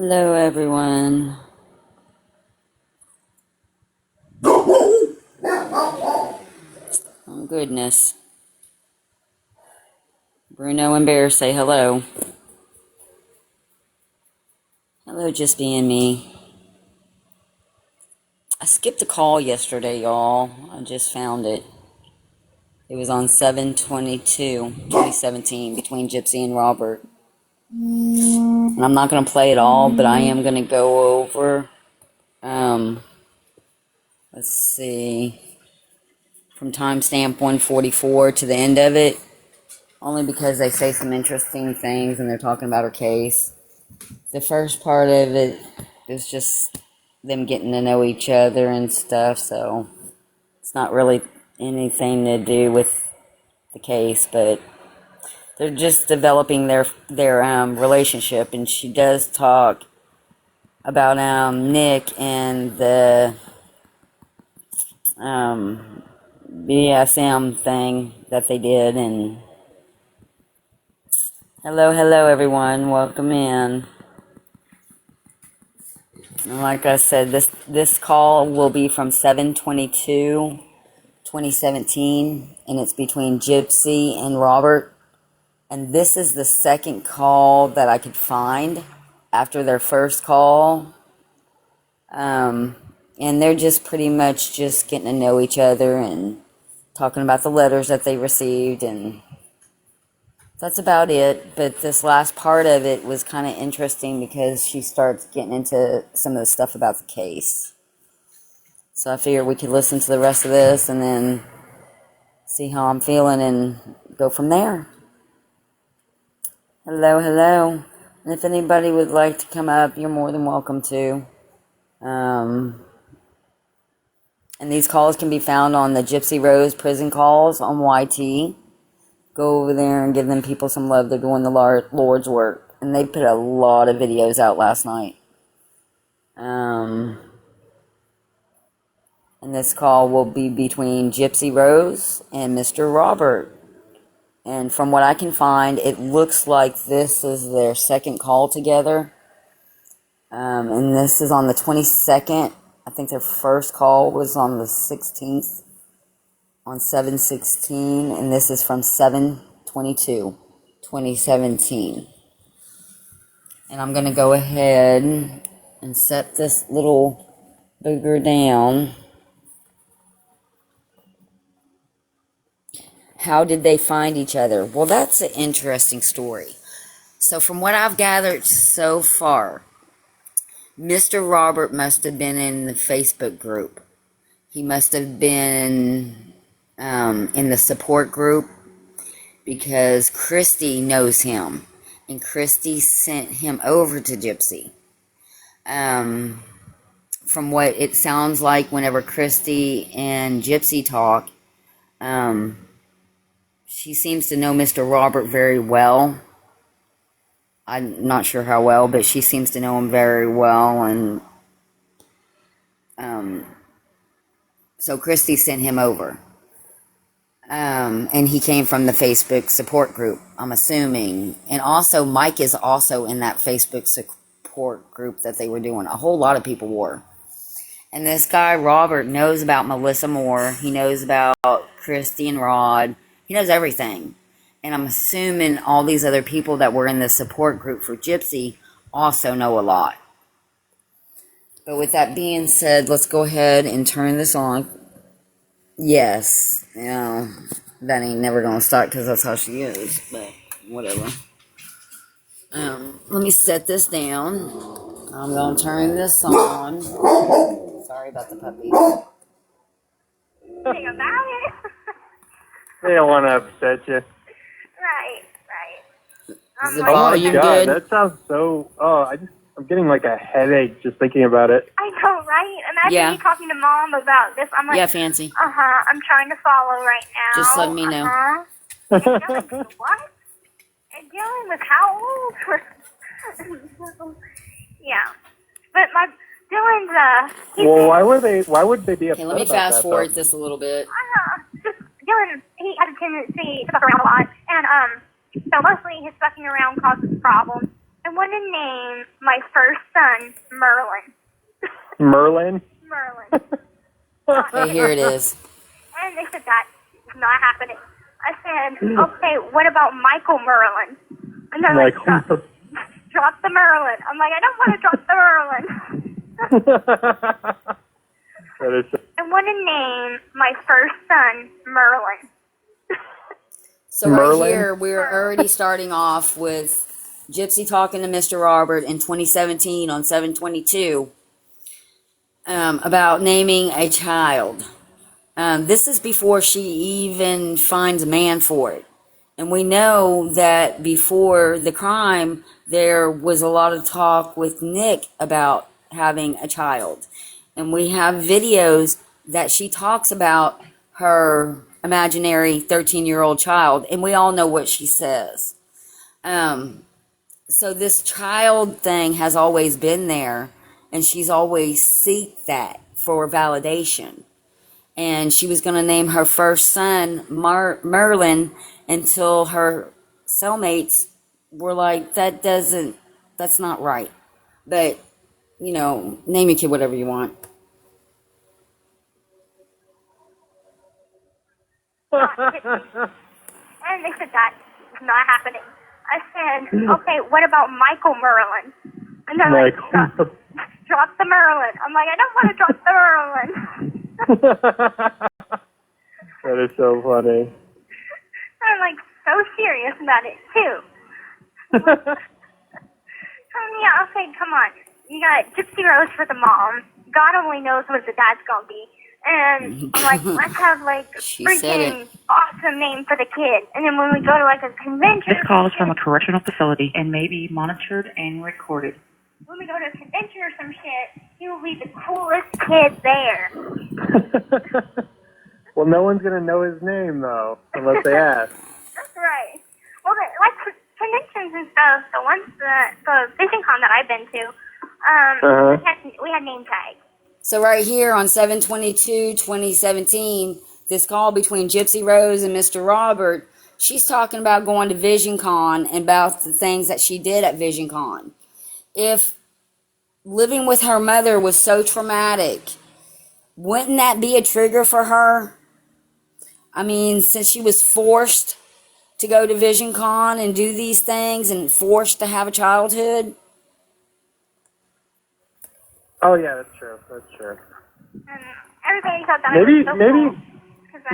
Hello, everyone. Oh, goodness. Bruno and Bear say hello. Hello, just being me. I skipped a call yesterday, y'all. I just found it. It was on 7/22/2017 between Gypsy and Robert. And I'm not going to play it all, but I am going to go over, let's see, from timestamp 144 to the end of it. Only because they say some interesting things and they're talking about her case. The first part of it is just them getting to know each other and stuff, so it's not really anything to do with the case, but they're just developing their relationship, and she does talk about Nick and the BSM thing that they did. And hello everyone, welcome in. And like I said, this call will be from 7/22/2017, and it's between Gypsy and Robert. And this is the second call that I could find after their first call. And they're just pretty much just getting to know each other and talking about the letters that they received, and that's about it. But this last part of it was kind of interesting because she starts getting into some of the stuff about the case. So I figured we could listen to the rest of this and then see how I'm feeling and go from there. Hello. And if anybody would like to come up, you're more than welcome to. And these calls can be found on the Gypsy Rose prison calls on YT. Go over there and give them people some love. They're doing the Lord's work. And they put a lot of videos out last night. And this call will be between Gypsy Rose and Mr. Robert. And from what I can find, it looks like this is their second call together. And this is on the 22nd. I think their first call was on the 16th, on 7/16. And this is from 7/22/2017. And I'm going to go ahead and set this little booger down. How did they find each other? Well, that's an interesting story. So from what I've gathered so far, Mr. Robert must have been in the Facebook group. He must have been in the support group because Christy knows him. And Christy sent him over to Gypsy. From what it sounds like, whenever Christy and Gypsy talk, she seems to know Mr. Robert very well. I'm not sure how well, but she seems to know him very well. And so Christy sent him over. And he came from the Facebook support group, I'm assuming. And also, Mike is also in that Facebook support group that they were doing. A whole lot of people were. And this guy, Robert, knows about Melissa Moore. He knows about Christy and Rod. He knows everything. And I'm assuming all these other people that were in the support group for Gypsy also know a lot. But with that being said, let's go ahead and turn this on. Yes, that ain't never gonna start because that's how she is, but whatever. Let me set this down. I'm gonna turn this on. Sorry about the puppy. Think about it. They don't want to upset you. Right. Is the Oh my volume God, good? that sounds so. I'm getting like a headache just thinking about it. I know, right? Imagine me talking to Mom about this. I'm like, Yeah, Fancy. I'm trying to follow right now. Just let me know. And Dylan, what? And Dylan was how old? Yeah. But my Dylan's Well, why would they be upset Okay, let me about fast that, forward though? this a little bit. just Dylan, he has a tendency to fuck around a lot, and so mostly his fucking around causes problems. And want to name my first son Merlin. Merlin? Merlin. Okay, here it is. And they said that is not happening. I said, okay, what about Michael Merlin? And they're like, drop the Merlin. I'm like, I don't want to drop the Merlin. That is I want to name my first son Merlin. So Merlin? right here, we're already starting off with Gypsy talking to Mr. Robert in 2017 on 7/22 about naming a child. This is before she even finds a man for it. And we know that before the crime, there was a lot of talk with Nick about having a child. And we have videos that she talks about her imaginary 13-year-old child, and we all know what she says. So this child thing has always been there, and she's always seeked that for validation. And she was going to name her first son Merlin until her cellmates were like, that's not right. But, name your kid whatever you want. And they said that is not happening. I said, okay, what about Michael Merlin? And they're like, drop the Merlin. I'm like, I don't want to drop the Merlin. That is so funny. I'm like so serious about it too. Yeah, okay, come on. You got Gypsy Rose for the mom. God only knows what the dad's gonna be. And I'm like, let's have like a freaking awesome name for the kid. And then when we go to like a convention, this call is from a correctional facility and may be monitored and recorded. When we go to a convention or some shit, he will be the coolest kid there. Well, no one's going to know his name, though, unless they ask. That's right. Well, like conventions and stuff, the Vision Con that I've been to, we had name tags. So right here on 7/22/2017, this call between Gypsy Rose and Mr. Robert, she's talking about going to Vision Con and about the things that she did at Vision Con. If living with her mother was so traumatic, wouldn't that be a trigger for her? I mean, since she was forced to go to Vision Con and do these things and forced to have a childhood. Oh, yeah, that's true. That's true. Everybody thought that Maybe, was so cool.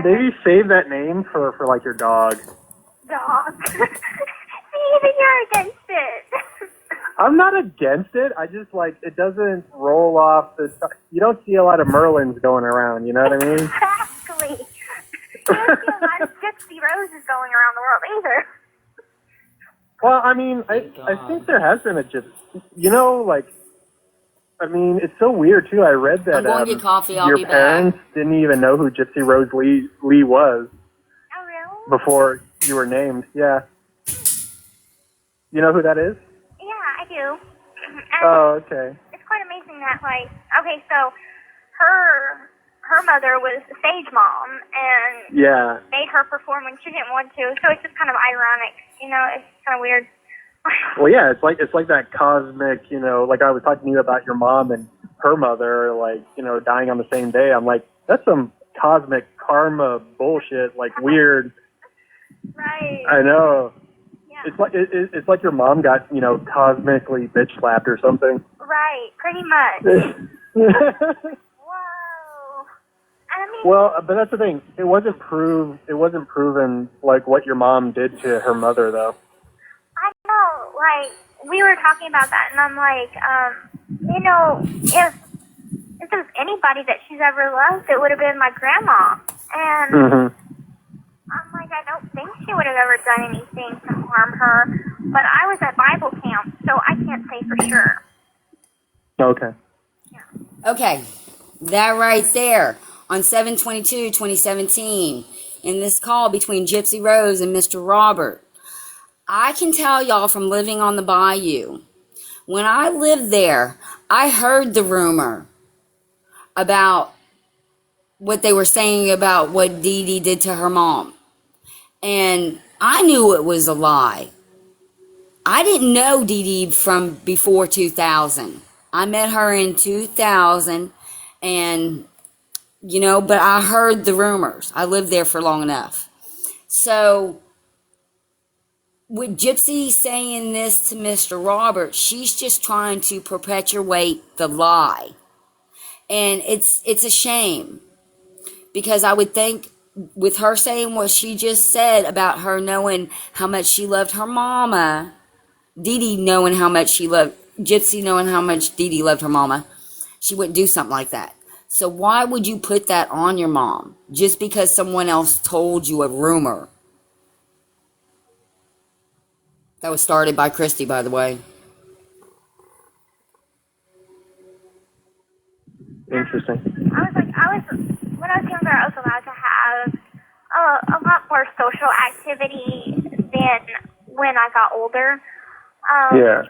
maybe save that name for like your dog. Dog. See, even you're against it. I'm not against it. I just it doesn't roll off the. You don't see a lot of Merlins going around. You know what I mean? Exactly. You don't see a lot of Gypsy Roses going around the world either. Well, I mean, I think there has been a I mean, it's so weird too. I read that I'm going to get coffee. I'll your be back. parents didn't even know who Gypsy Rose Lee was Oh, really? before you were named. Yeah. You know who that is? Yeah, I do. And Oh, okay. it's quite amazing that, so her mother was the stage mom and Yeah. made her perform when she didn't want to, so it's just kind of ironic, it's kind of weird. Well, yeah, it's like that cosmic, like I was talking to you about your mom and her mother, dying on the same day. I'm like, that's some cosmic karma bullshit, weird. Right. I know. Yeah. It's like your mom got, cosmically bitch slapped or something. Right, pretty much. Whoa. I mean, Well, but that's the thing. It wasn't proven what your mom did to her mother, though. I know, we were talking about that, and I'm like, if there was anybody that she's ever loved, it would have been my grandma. And I'm like, I don't think she would have ever done anything to harm her, but I was at Bible camp, so I can't say for sure. Okay. Yeah. Okay, that right there on 7/22/2017 in this call between Gypsy Rose and Mr. Robert. I can tell y'all from living on the bayou, when I lived there, I heard the rumor about what they were saying about what Dee Dee did to her mom. And I knew it was a lie. I didn't know Dee Dee from before 2000. I met her in 2000, and but I heard the rumors. I lived there for long enough. So, with Gypsy saying this to Mr. Robert, she's just trying to perpetuate the lie. And it's a shame, because I would think, with her saying what she just said about her knowing how much she loved her mama, Dee Dee knowing how much she loved, Gypsy knowing how much Dee Dee loved her mama, she wouldn't do something like that. So why would you put that on your mom just because someone else told you a rumor? That was started by Christy, by the way. Interesting. When I was younger, I was allowed to have a lot more social activity than when I got older. Yeah.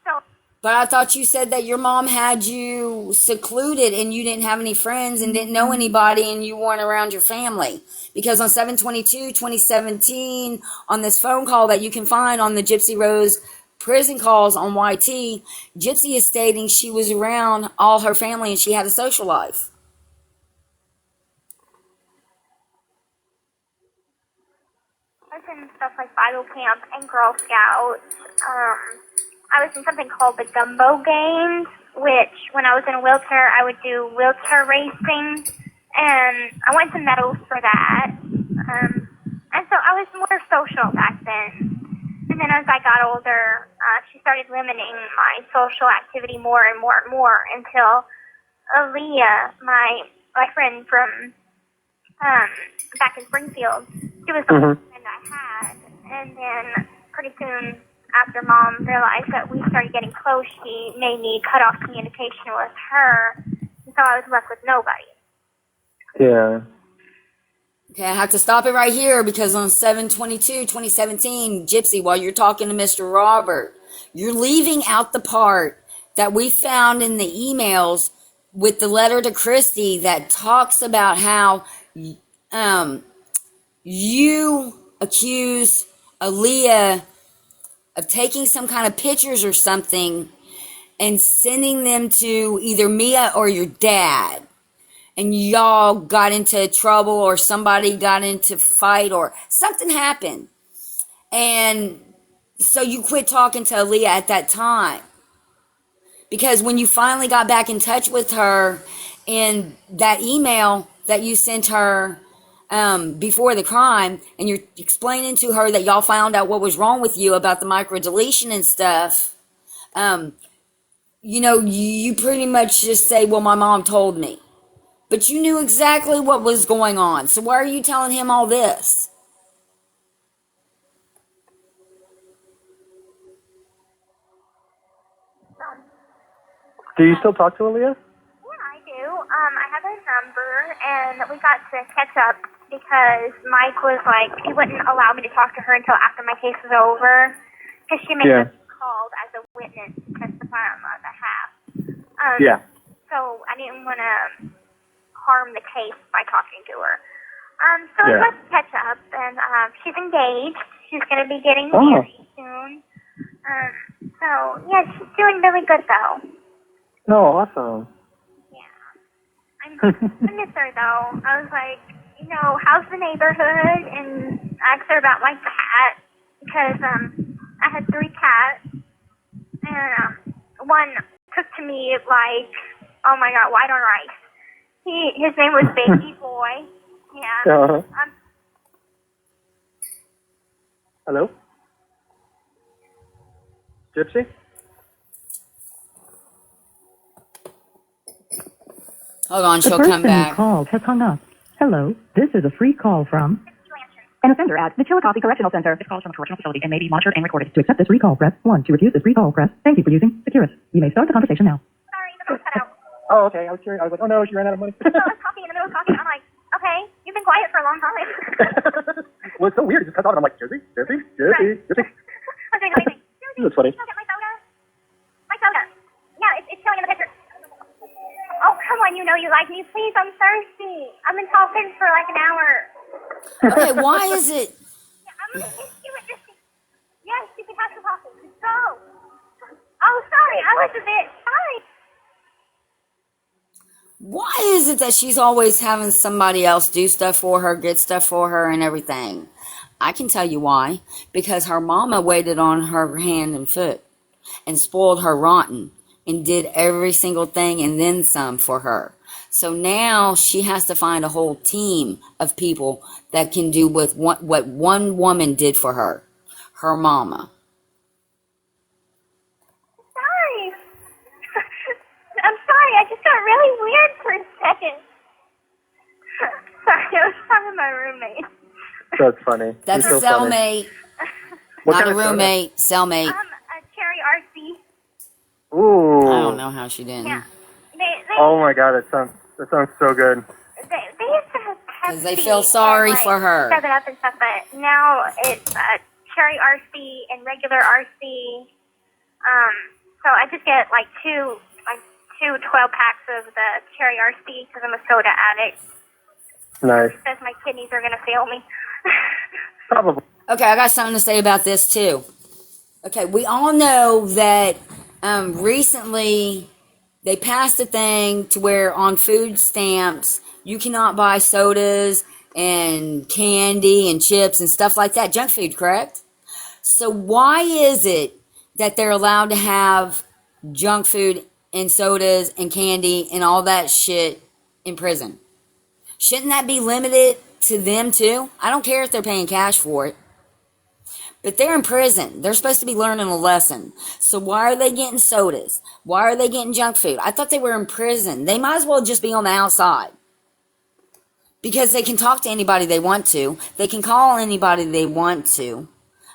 So, But I thought you said that your mom had you secluded and you didn't have any friends and didn't know anybody and you weren't around your family. Because on 7/22/2017, on this phone call that you can find on the Gypsy Rose prison calls on YT, Gypsy is stating she was around all her family and she had a social life. I was in stuff like Bible camp and Girl Scouts. I was in something called the Gumbo Games, which when I was in a wheelchair, I would do wheelchair racing, and I won some medals for that. And so I was more social back then. And then as I got older, she started limiting my social activity more and more and more until Aaliyah, my friend from back in Springfield, she was the only friend I had. And then pretty soon after Mom realized that we started getting close, she made me cut off communication with her. And so I was left with nobody. Yeah. Okay, I have to stop it right here because on 7/22/2017, Gypsy, while you're talking to Mr. Robert, you're leaving out the part that we found in the emails with the letter to Christy that talks about how you accuse Aaliyah of taking some kind of pictures or something and sending them to either Mia or your dad. And y'all got into trouble or somebody got into fight or something happened. And so you quit talking to Aaliyah at that time. Because when you finally got back in touch with her in that email that you sent her before the crime, and you're explaining to her that y'all found out what was wrong with you about the microdeletion and stuff, you pretty much just say, well, my mom told me. But you knew exactly what was going on. So why are you telling him all this? Do you still talk to Aaliyah? Yeah, I do. I have her number, and we got to catch up because Mike was like, he wouldn't allow me to talk to her until after my case was over, because she may have been called as a witness to testify on my behalf. So I didn't want to harm the case by talking to her. So we got to catch up, and she's engaged. She's going to be getting married soon. So, yeah, she's doing really good, though. No, awesome. Yeah. I miss her, though. I was like, how's the neighborhood? And asked her about my cat, because I had 3 cats, and one took to me like, oh my God, white on rice. His name was Baby Boy. Yeah. Hello? Gypsy? Hold on, she'll come back. The person you called has hung up. Hello, this is a free call from an offender at the Chillicothe Correctional Center. This call is from a correctional facility and may be monitored and recorded. To accept this recall, press 1. To refuse this recall, press thank you for using Securus. You may start the conversation now. Sorry, the phone cut out. Oh, okay. I was curious. I was like, oh no, she ran out of money. I was talking in the middle of talking. I'm like, okay, you've been quiet for a long time. Well, it's so weird. It just cuts off, and I'm like, Gypsy. I was doing amazing. That's funny. Look at my soda. My soda. Yeah, it's showing in the picture. Oh, come on, you know you like me. Please, I'm thirsty. I've been talking for like an hour. Okay, why is it? Yeah, I'm going to kiss you with this. Yes, you can have some coffee. Go sorry. I was a bit sorry. Why is it that she's always having somebody else do stuff for her, get stuff for her, and everything? I can tell you why. Because her mama waited on her hand and foot and spoiled her rotten and did every single thing and then some for her. So now she has to find a whole team of people that can do with what one woman did for her, her mama. Sorry. I'm sorry. I just got really weird for a second. Sorry, I was talking to my roommate. That's funny. That's a You're so funny. cellmate, What not kind a of soda? roommate, cellmate. A cherry RC. Ooh. I don't know how she didn't. Yeah. Oh my god, that sounds so good. They used to have Pepsi. Because they feel sorry and, for her. 7-Up and stuff, but now it's cherry RC and regular RC. So I just get like two 12-packs of the cherry RC because I'm a soda addict. Nice. Because my kidneys are gonna fail me. Probably. Okay, I got something to say about this too. Okay, we all know that recently they passed a thing to where on food stamps you cannot buy sodas and candy and chips and stuff like that, junk food, correct? So why is it that they're allowed to have junk food and sodas and candy and all that shit in prison? Shouldn't that be limited to them too? I don't care if they're paying cash for it. But they're in prison. They're supposed to be learning a lesson. So why are they getting sodas? Why are they getting junk food? I thought they were in prison. They might as well just be on the outside. Because they can talk to anybody they want to. They can call anybody they want to.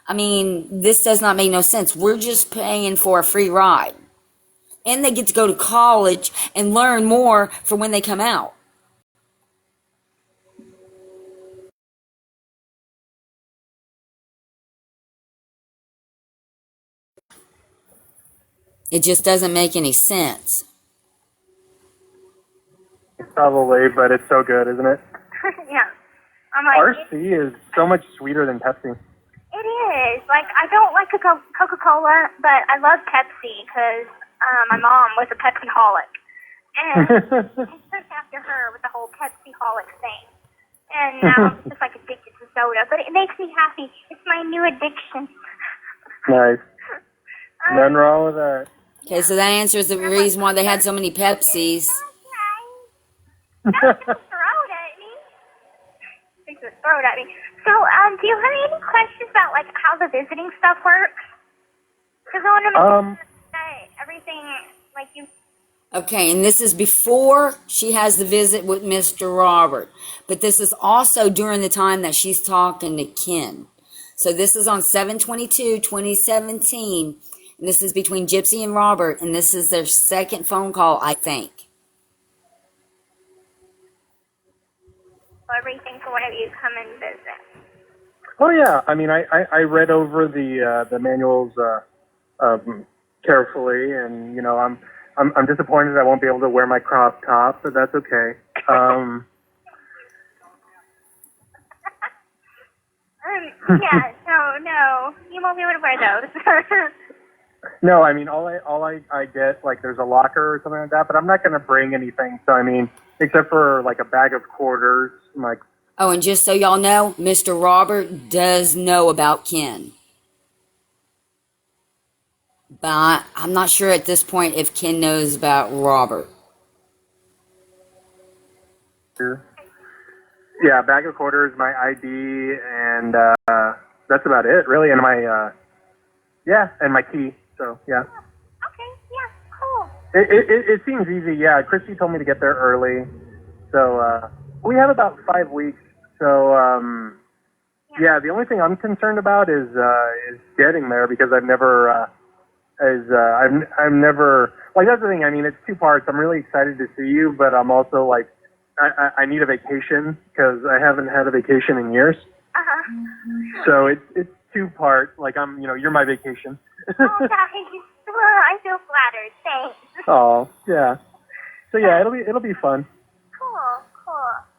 I mean, this does not make no sense. We're just paying for a free ride. And they get to go to college and learn more for when they come out. It just doesn't make any sense. Probably, but it's so good, isn't it? Yeah. I'm like, RC is so much sweeter than Pepsi. It is. Like, I don't like Coca-Cola, but I love Pepsi because my mom was a Pepsi-holic. And I took after her with the whole Pepsi-holic thing. And now I'm just, like, addicted to soda. But it makes me happy. It's my new addiction. Nice. Nothing wrong with that. Okay, so that answers the reason why they had so many Pepsis. Don't throw it at me. Don't throw it at me. So, do you have any questions about, like, how the visiting stuff works? Because I want to say everything, like, you... Okay, and this is before she has the visit with Mr. Robert. But this is also during the time that she's talking to Ken. So this is on 7/22/2017. And this is between Gypsy and Robert. And this is their second phone call, I think. Everything for one of you come and visit. Oh yeah, I mean, I read over the manuals carefully, and you know, I'm disappointed I won't be able to wear my crop top, but that's okay. Yeah, no, you won't be able to wear those. No, I mean, all I get, like, there's a locker or something like that, but I'm not going to bring anything. So, I mean, except for, like, a bag of quarters, like... Oh, and just so y'all know, Mr. Robert does know about Ken. But I'm not sure at this point if Ken knows about Robert. Yeah, a bag of quarters, my ID, and that's about it, really, and my, and my key. So, yeah. Okay, yeah, cool. It seems easy, yeah. Christy told me to get there early. So, we have about 5 weeks. So, yeah, the only thing I'm concerned about is getting there because I've never, I've never, like, that's the thing. I mean, it's two parts. I'm really excited to see you, but I'm also, like, I need a vacation because I haven't had a vacation in years. Uh-huh. So it's two part. Like, you're my vacation. Oh, guys, I feel flattered. Thanks. Oh, yeah. So yeah, it'll be fun. Cool.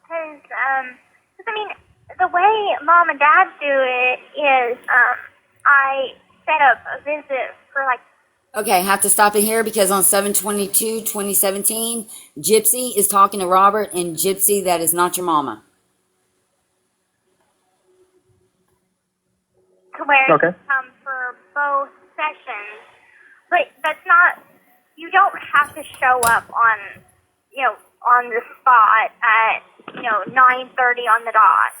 Because, I mean, the way Mom and Dad do it is, I set up a visit for, like, Okay, I have to stop it here because on 7/22/2017, Gypsy is talking to Robert, and Gypsy, that is not your mama. To where Okay. you come for both sessions. But that's not, you don't have to show up on, on the spot at, 9:30 on the dot.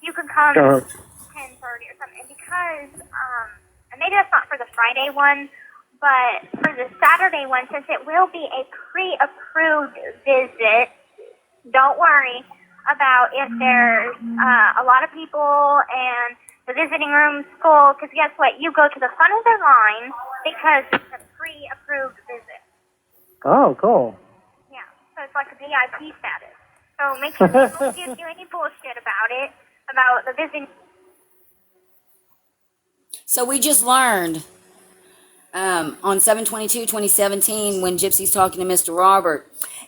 You can come 10:30 or something. Because, and maybe that's not for the Friday one, but for the Saturday one, since it will be a pre-approved visit, don't worry about if there's a lot of people and the visiting room's full, because guess what? You go to the front of the line because it's a pre-approved visit. Oh, cool. Yeah, so it's like a VIP status. So make sure they don't give you any bullshit about it, about the visiting. So we just learned on 7/22/2017 when Gypsy's talking to Mr. Robert,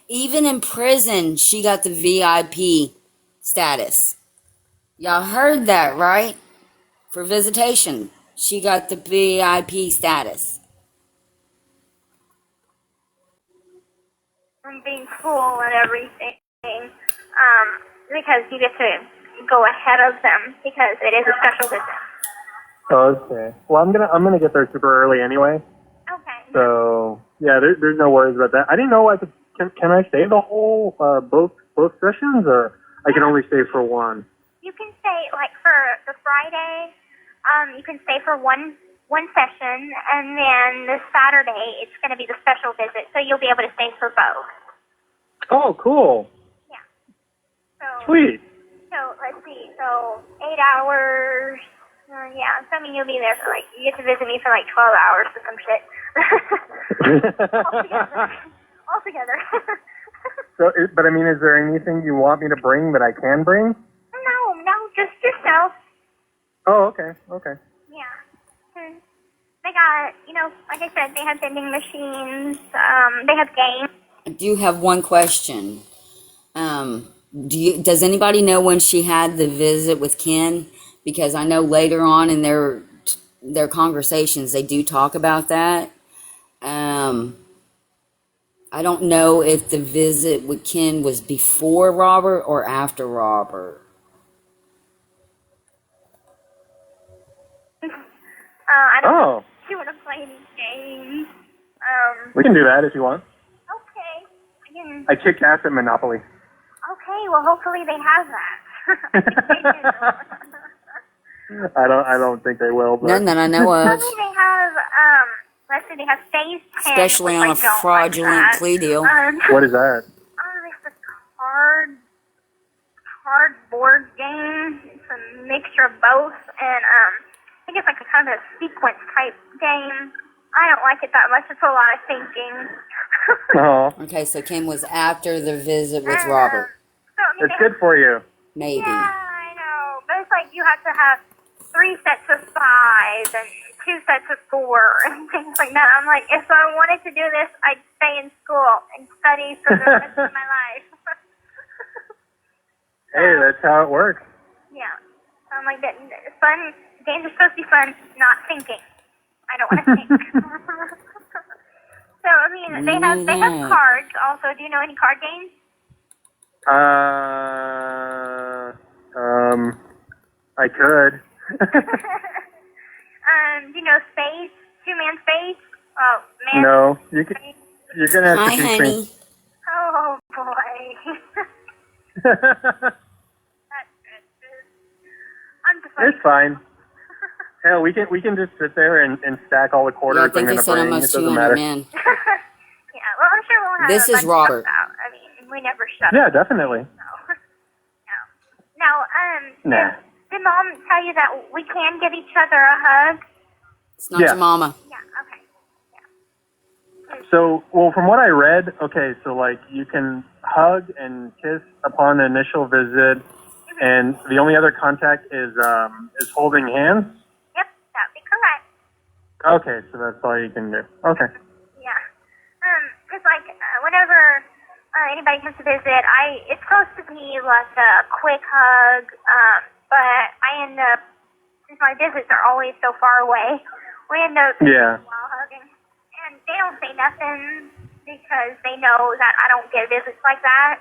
even in prison, she got the VIP status. Y'all heard that, right? For visitation, she got the VIP status. And being full and everything, because you get to go ahead of them because it is a special visit. Okay. Well, I'm gonna get there super early anyway. Okay. So yeah, there's no worries about that. I didn't know I could. Can I stay the whole both sessions, or I can only stay for one? You can stay, like, for the Friday, you can stay for one session, and then the Saturday it's going to be the special visit, so you'll be able to stay for both. Oh, cool. Yeah. So Sweet. So let's see. So 8 hours. Yeah. So I mean, you'll be there for you get to visit me for 12 hours or some shit. Altogether. So, but I mean, is there anything you want me to bring that I can bring? No, just yourself. Oh, okay. Yeah. They got, like I said, they have vending machines. They have games. I do have one question. Does anybody know when she had the visit with Ken? Because I know later on in their conversations they do talk about that. I don't know if the visit with Ken was before Robert or after Robert. I don't know Oh, if you want to play any games. we can do that if you want. Okay. I kick ass at Monopoly. Okay, well, hopefully they have that. I don't think they will. But None that I know of. Maybe they have, let's see, they have Phase 10. Especially on a fraudulent plea deal. What is that? It's a cardboard game. It's a mixture of both, and I think it's like a kind of sequence type game. I don't like it that much. It's a lot of thinking. Oh, Okay, so Ken was after the visit with Robert. So, I mean, it's good for you. Maybe. Yeah, I know. But it's like you have to have 3 sets of 5 and 2 sets of 4 and things like that. I'm like, if I wanted to do this, I'd stay in school and study for the rest of my life. Hey, that's how it works. Yeah. So I'm like, fun. Games are supposed to be fun, not thinking. I don't want to think. So I mean, they have cards also. Do you know any card games? I could. Do you know Space? 2-Man Space? Oh, man. No, you're gonna have Hi, to teach honey. me. Oh boy. That's good. I'm just like, It's fine. Hell, we can just sit there and stack all the Yeah, I quarters think I'm they gonna said bring. It almost doesn't 200 matter. men. yeah, well, I'm sure we'll have This a is bunch Robert. of stuff out. I mean, we never shut Yeah, up. definitely. So. Now, Nah. did Mom tell you that we can give each other a hug? It's not Yeah. your mama. Yeah, okay. So, well, from what I read, okay, so like you can hug and kiss upon the initial visit, and the only other contact is holding hands. Yep, that'd be correct. Okay, so that's all you can do. Okay. Yeah. Just like whenever anybody comes to visit, it's supposed to be like a quick hug, but I end up, since my visits are always so far away, we end up Yeah. while hugging. And they don't say nothing because they know that I don't get visits like that.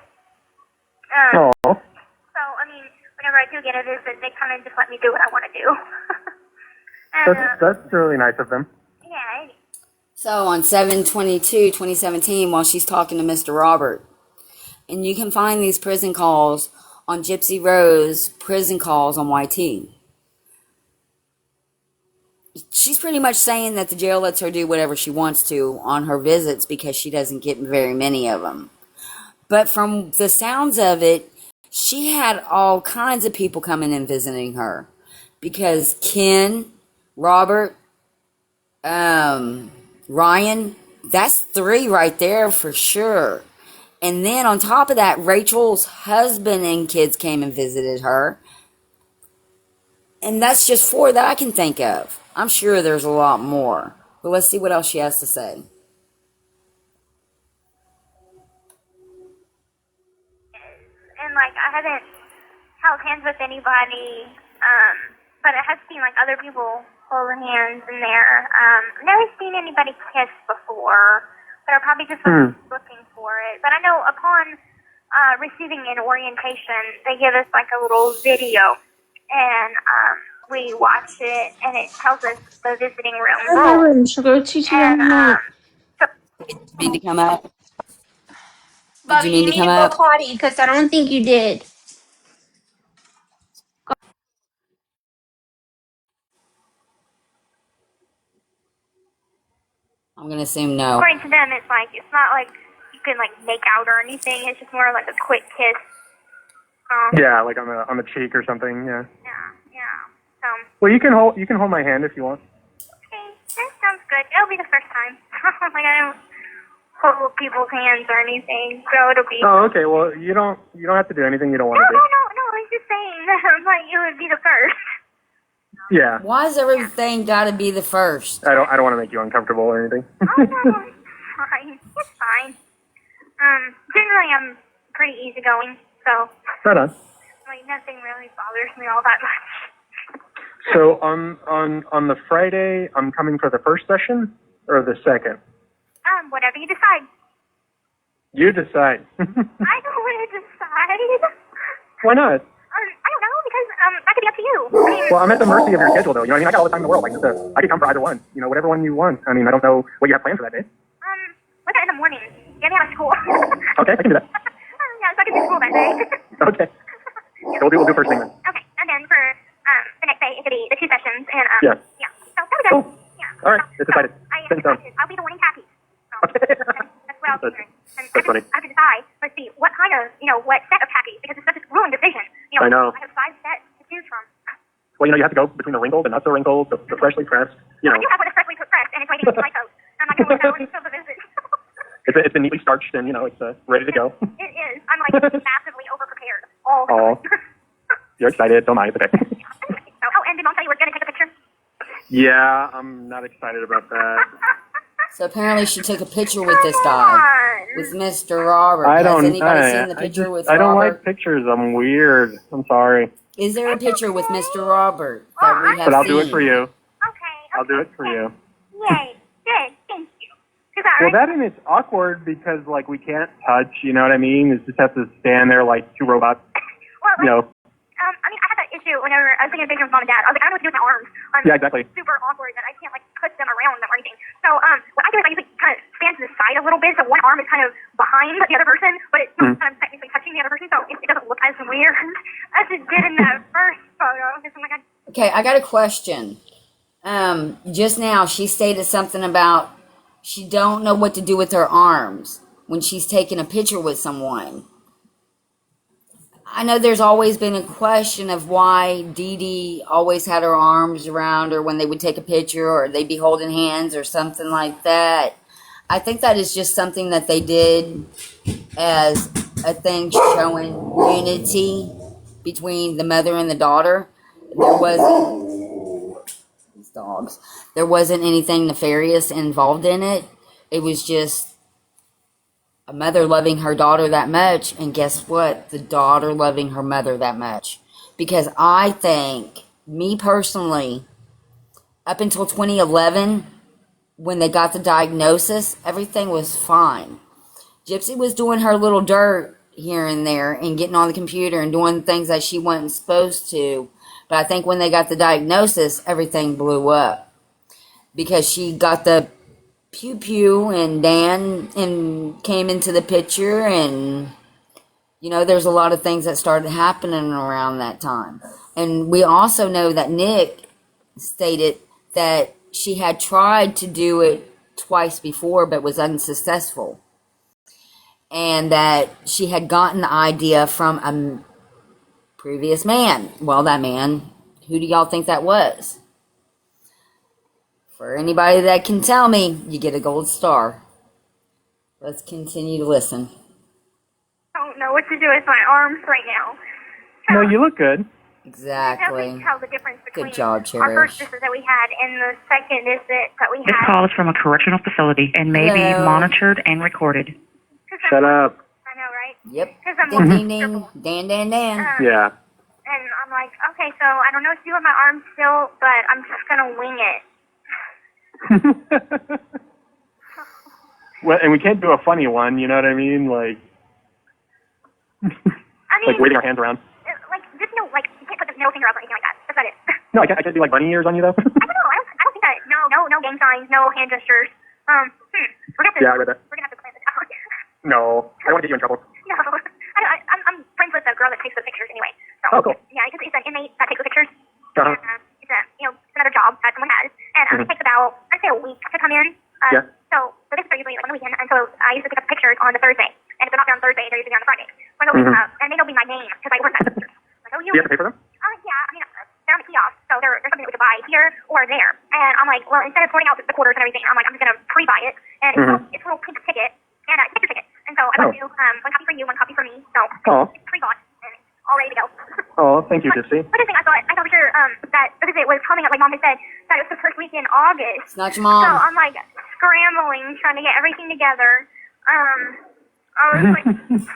Oh, So, I mean, whenever I do get a visit, they kind of just let me do what I want to do. And, that's really nice of them. yeah. So on 7/22/2017, while she's talking to Mr. Robert, and you can find these prison calls on Gypsy Rose prison calls on YT. She's pretty much saying that the jail lets her do whatever she wants to on her visits because she doesn't get very many of them. But from the sounds of it, she had all kinds of people coming and visiting her because Ken, Robert, Ryan, that's 3 right there for sure. And then on top of that, Rachel's husband and kids came and visited her. And that's just 4 that I can think of. I'm sure there's a lot more. But let's see what else she has to say. And, like, I haven't held hands with anybody, but I have seen, like, other people hold hands in there. I've never seen anybody kiss before, but I probably just wasn't looking for it. But I know upon receiving an orientation, they give us, like, a little video, and we watch it, and it tells us the visiting room rules. And, so Did you mean to come up? Bobby, Did you mean to need come to go up? potty because I don't think you did. I'm going to assume no. according to them, it's like, it's not like you can, like, make out or anything. It's just more like a quick kiss. Yeah, like on the cheek or something. Yeah. Yeah. So, Well, you can hold my hand if you want. okay, that sounds good. It'll be the first time. Like, I don't hold people's hands or anything, so it'll be. Oh, okay. Well, you don't have to do anything you don't want No, to do. I was just saying that, like, it would be the first. Yeah. Why is everything got to be the first? I don't want to make you uncomfortable or anything. Oh, no, it's fine. It's fine. Generally, I'm pretty easygoing, so, Right on. like, nothing really bothers me all that much. So on the Friday, I'm coming for the first session or the second. Whatever you decide. You decide. I don't want to decide. Why not? I don't know, because, that could be up to you. I mean, Well, I'm at the mercy of your schedule, though. You know what I mean? I got all the time in the world. I could come for either one. You know, whatever one you want. I mean, I don't know what you have planned for that day. what's that in the morning? Get me out of school. Okay, I can do that. Yeah, so I can do school that day. Okay. So we'll do first thing then. Okay, and then for, the next day, it could be the 2 sessions, and, Yeah. So, that'll be good. Cool. Yeah. All right, it's decided. I am Send some. excited. I'll be the one in khakis. So, Okay. that's what I'll be doing. And That's funny. I have to decide, let's see, what kind of, what set of khakis, because it's such a grueling decision. I know. I have 5 sets to choose from. Well, you have to go between the wrinkled, the not so wrinkled, the freshly pressed. You know, I do have one that's freshly pressed, and it's waiting to my coat. I'm not going to wear that one until the visit. it's been neatly starched and it's ready to go. It is. I'm like massively over-prepared all the Oh, time. you're excited. So am I. It's okay. Oh, and did Mom tell you we're going to take a picture? Yeah, I'm not excited about that. So apparently she took a picture with this guy, with Mr. Robert. I Has don't. anybody seen the picture with I don't Robert? like pictures. I'm weird. I'm sorry, Is there a picture with Mr. Robert that we have but I'll seen? do it for you. Okay. I'll do it for you. Yay. Good. Thank you. Is that Well, right? that and it's awkward because like we can't touch. You know what I mean? It's just have to stand there like 2 robots. Well, You know. I mean, I had that issue whenever I was taking a picture with Mom and Dad. I was like, I don't know what to do with my arms. Yeah, exactly. Super awkward that I can't, like, put them around them or anything. So, what I do is I usually kind of stand to the side a little bit, so one arm is kind of behind the other person, but it's still kind of technically touching the other person, so it doesn't look as weird as it did in that first photo. Because, oh my God. Okay, I got a question. Just now she stated something about she don't know what to do with her arms when she's taking a picture with someone. I know there's always been a question of why Dee Dee always had her arms around her when they would take a picture or they'd be holding hands or something like that. I think that is just something that they did as a thing showing unity between the mother and the daughter. There wasn't these dogs. There wasn't anything nefarious involved in it. It was just a mother loving her daughter that much, and guess what? The daughter loving her mother that much. Because I think, me personally, up until 2011, when they got the diagnosis, everything was fine. Gypsy was doing her little dirt here and there and getting on the computer and doing things that she wasn't supposed to. But I think when they got the diagnosis, everything blew up. Because she got the pew pew and Dan and came into the picture, and there's a lot of things that started happening around that time. And we also know that Nick stated that she had tried to do it twice before but was unsuccessful, and that she had gotten the idea from a previous man. Well, that man, who do y'all think that was? For anybody that can tell me, you get a gold star. Let's continue to listen. I don't know what to do with my arms right now. No, you look good. Exactly. You tell the difference between Good job, our first Cherish. visit that we had and the second visit that we This had. call is from a correctional facility and may be Hello. monitored and recorded. Shut up. I know, right? Yep. Because I'm Ding, more ding, ding. Dan, Dan, Dan. Yeah. And I'm like, okay, so I don't know what to do with my arms still, but I'm just going to wing it. Well, and we can't do a funny one, you know what I mean? Like, I mean, like waving our hands around. Just you can't put the middle finger up or anything like that. That's about it. No, I can't do like bunny ears on you though. I don't know. I don't think that. No gang signs, no hand gestures. We're gonna have to. Yeah, I read that. We're gonna have to plan this out. No, I don't want to get you in trouble. No, I'm friends with the girl that takes the pictures anyway. So, Oh, cool. Yeah, because it's an inmate that takes the pictures. Uh-huh. It's another job that someone has, and it takes about I'd say a week to come in. Yeah. So the visits are usually on the weekend, and so I usually pick up pictures on the Thursday, and if they're not there on Thursday, they're usually on the Friday. So I go pick them up, and they know me my name because I work at the pictures. Like, oh, Do you have to pay for them? Yeah, I mean, they're on the kiosk, so there's something that we could buy here or there. And I'm like, well, instead of sorting out the quarters and everything, I'm like, I'm just going to pre-buy it. And it's a little pink ticket and a picture ticket. And so I got to one copy for you, one copy for me. So it's pre-bought and all ready to go. Oh, thank you, Gypsy. But the thing I thought for sure that because it was coming up, like Mom had said, that it was the first week in August. It's not your mom. So I'm like scrambling, trying to get everything together. I was like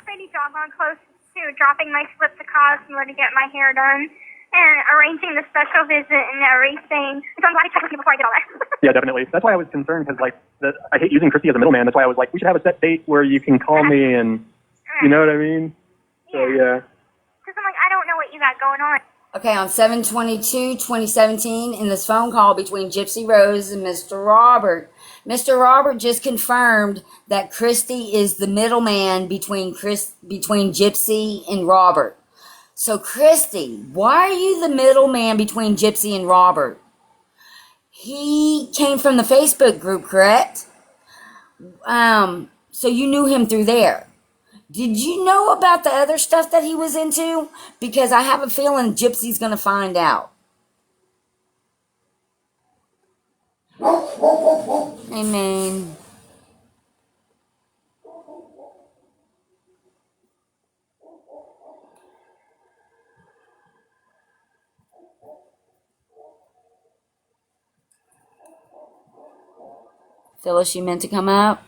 pretty doggone close to dropping my slip to Cosmo to get my hair done and arranging the special visit and everything. So I'm glad you checked with me before I did all that. Yeah, definitely. That's why I was concerned because I hate using Christy as a middleman. That's why I was like, we should have a set date where you can call me and you know what I mean. So yeah. Because I'm like, I don't know what you got going on. Okay, on 7/22/2017, in this phone call between Gypsy Rose and Mr. Robert, Mr. Robert just confirmed that Christy is the middleman between Gypsy and Robert. So, Christy, why are you the middleman between Gypsy and Robert? He came from the Facebook group, correct? So you knew him through there. Did you know about the other stuff that he was into? Because I have a feeling Gypsy's going to find out. Amen. Phyllis, you meant to come up?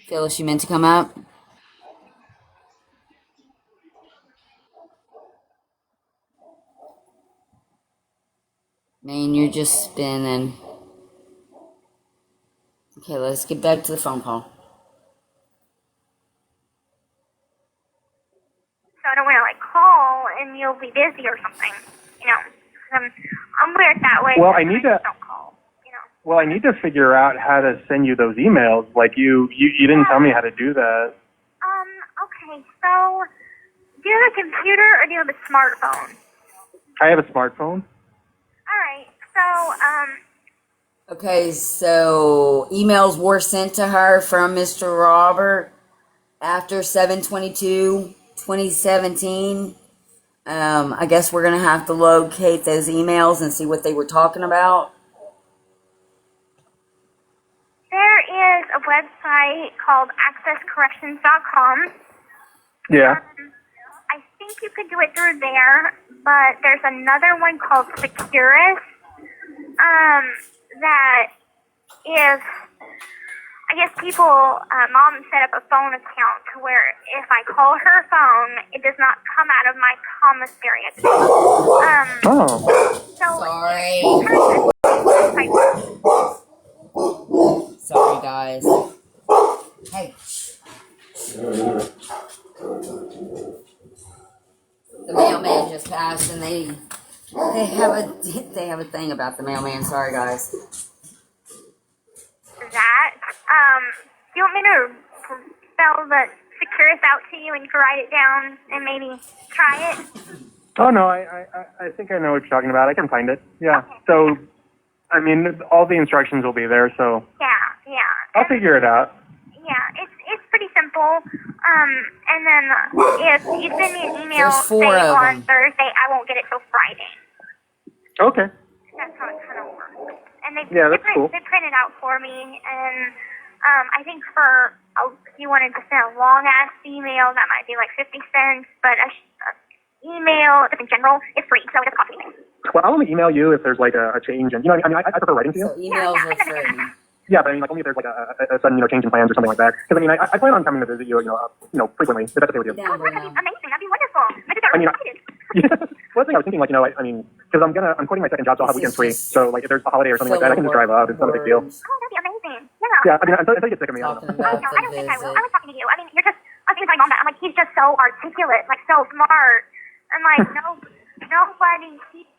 Phyllis, you meant to come up? Man, you're just spinning. Okay, let's get back to the phone call. So I don't want to call and you'll be busy or something, I'm weird that way. Well, I need to. Don't call, Well, I need to figure out how to send you those emails. Like you didn't tell me how to do that. Okay, so do you have a computer or do you have a smartphone? I have a smartphone. All right, so Okay, so emails were sent to her from Mr. Robert after 7/22/2017. I guess we're going to have to locate those emails and see what they were talking about. there is a website called accesscorrections.com. Yeah. I think you could do it through there, but there's another one called Securus. That is, I guess people, Mom set up a phone account to where if I call her phone, it does not come out of my commissary account. So Sorry. Sorry. Sorry, guys. Hey. The mailman just passed, and they have a thing about the mailman. Sorry, guys. That. Do you want me to spell the Securus out to you and you can write it down and maybe try it? Oh no, I think I know what you're talking about. I can find it. Yeah. Okay. So, I mean, all the instructions will be there. So. Yeah. I'll figure it out. Yeah, it's pretty simple. And then if you send me an email, There's 4 say of on them. Thursday, I won't get it till Friday. Okay. That's how it kind of works. And they Yeah, that's cool. They print it out for me, and I think if you wanted to send a long ass email, that might be like 50 cents. But a email in general is free, so it doesn't cost anything. Well, I'll only email you if there's like a change, and I prefer writing to you. So emails are free. Yeah, but I mean, like only if there's like a sudden change in plans or something like that. Because I mean, I plan on coming to visit you, frequently. If that's okay with you. Down That'd be below. amazing. That'd be wonderful. I just got I mean, really excited. Well, the thing I was thinking, because I'm quitting my second job, so I'll have weekends free. So, like, if there's a holiday or something like that, I can just drive up. It's not a big deal. Oh, that'd be amazing. Yeah. Yeah, I mean, until you get sick of me, I Talking don't know. I about don't the think I will. visit. I was talking to you. I mean, you're just, I was thinking to my mom that I'm like, he's just so articulate, like so smart. I'm like, nobody keeps.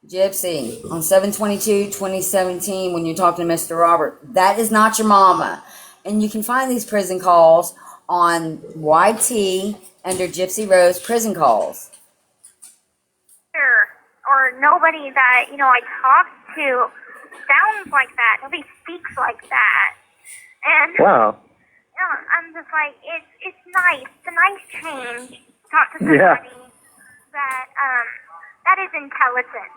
Gypsy, on 7/22/2017, when you're talking to Mr. Robert, that is not your mama. And you can find these prison calls on YT under Gypsy Rose Prison Calls. Or nobody that, I talk to sounds like that. Nobody speaks like that. And Wow. I'm just like, it's nice. It's a nice change to talk to somebody that is intelligent.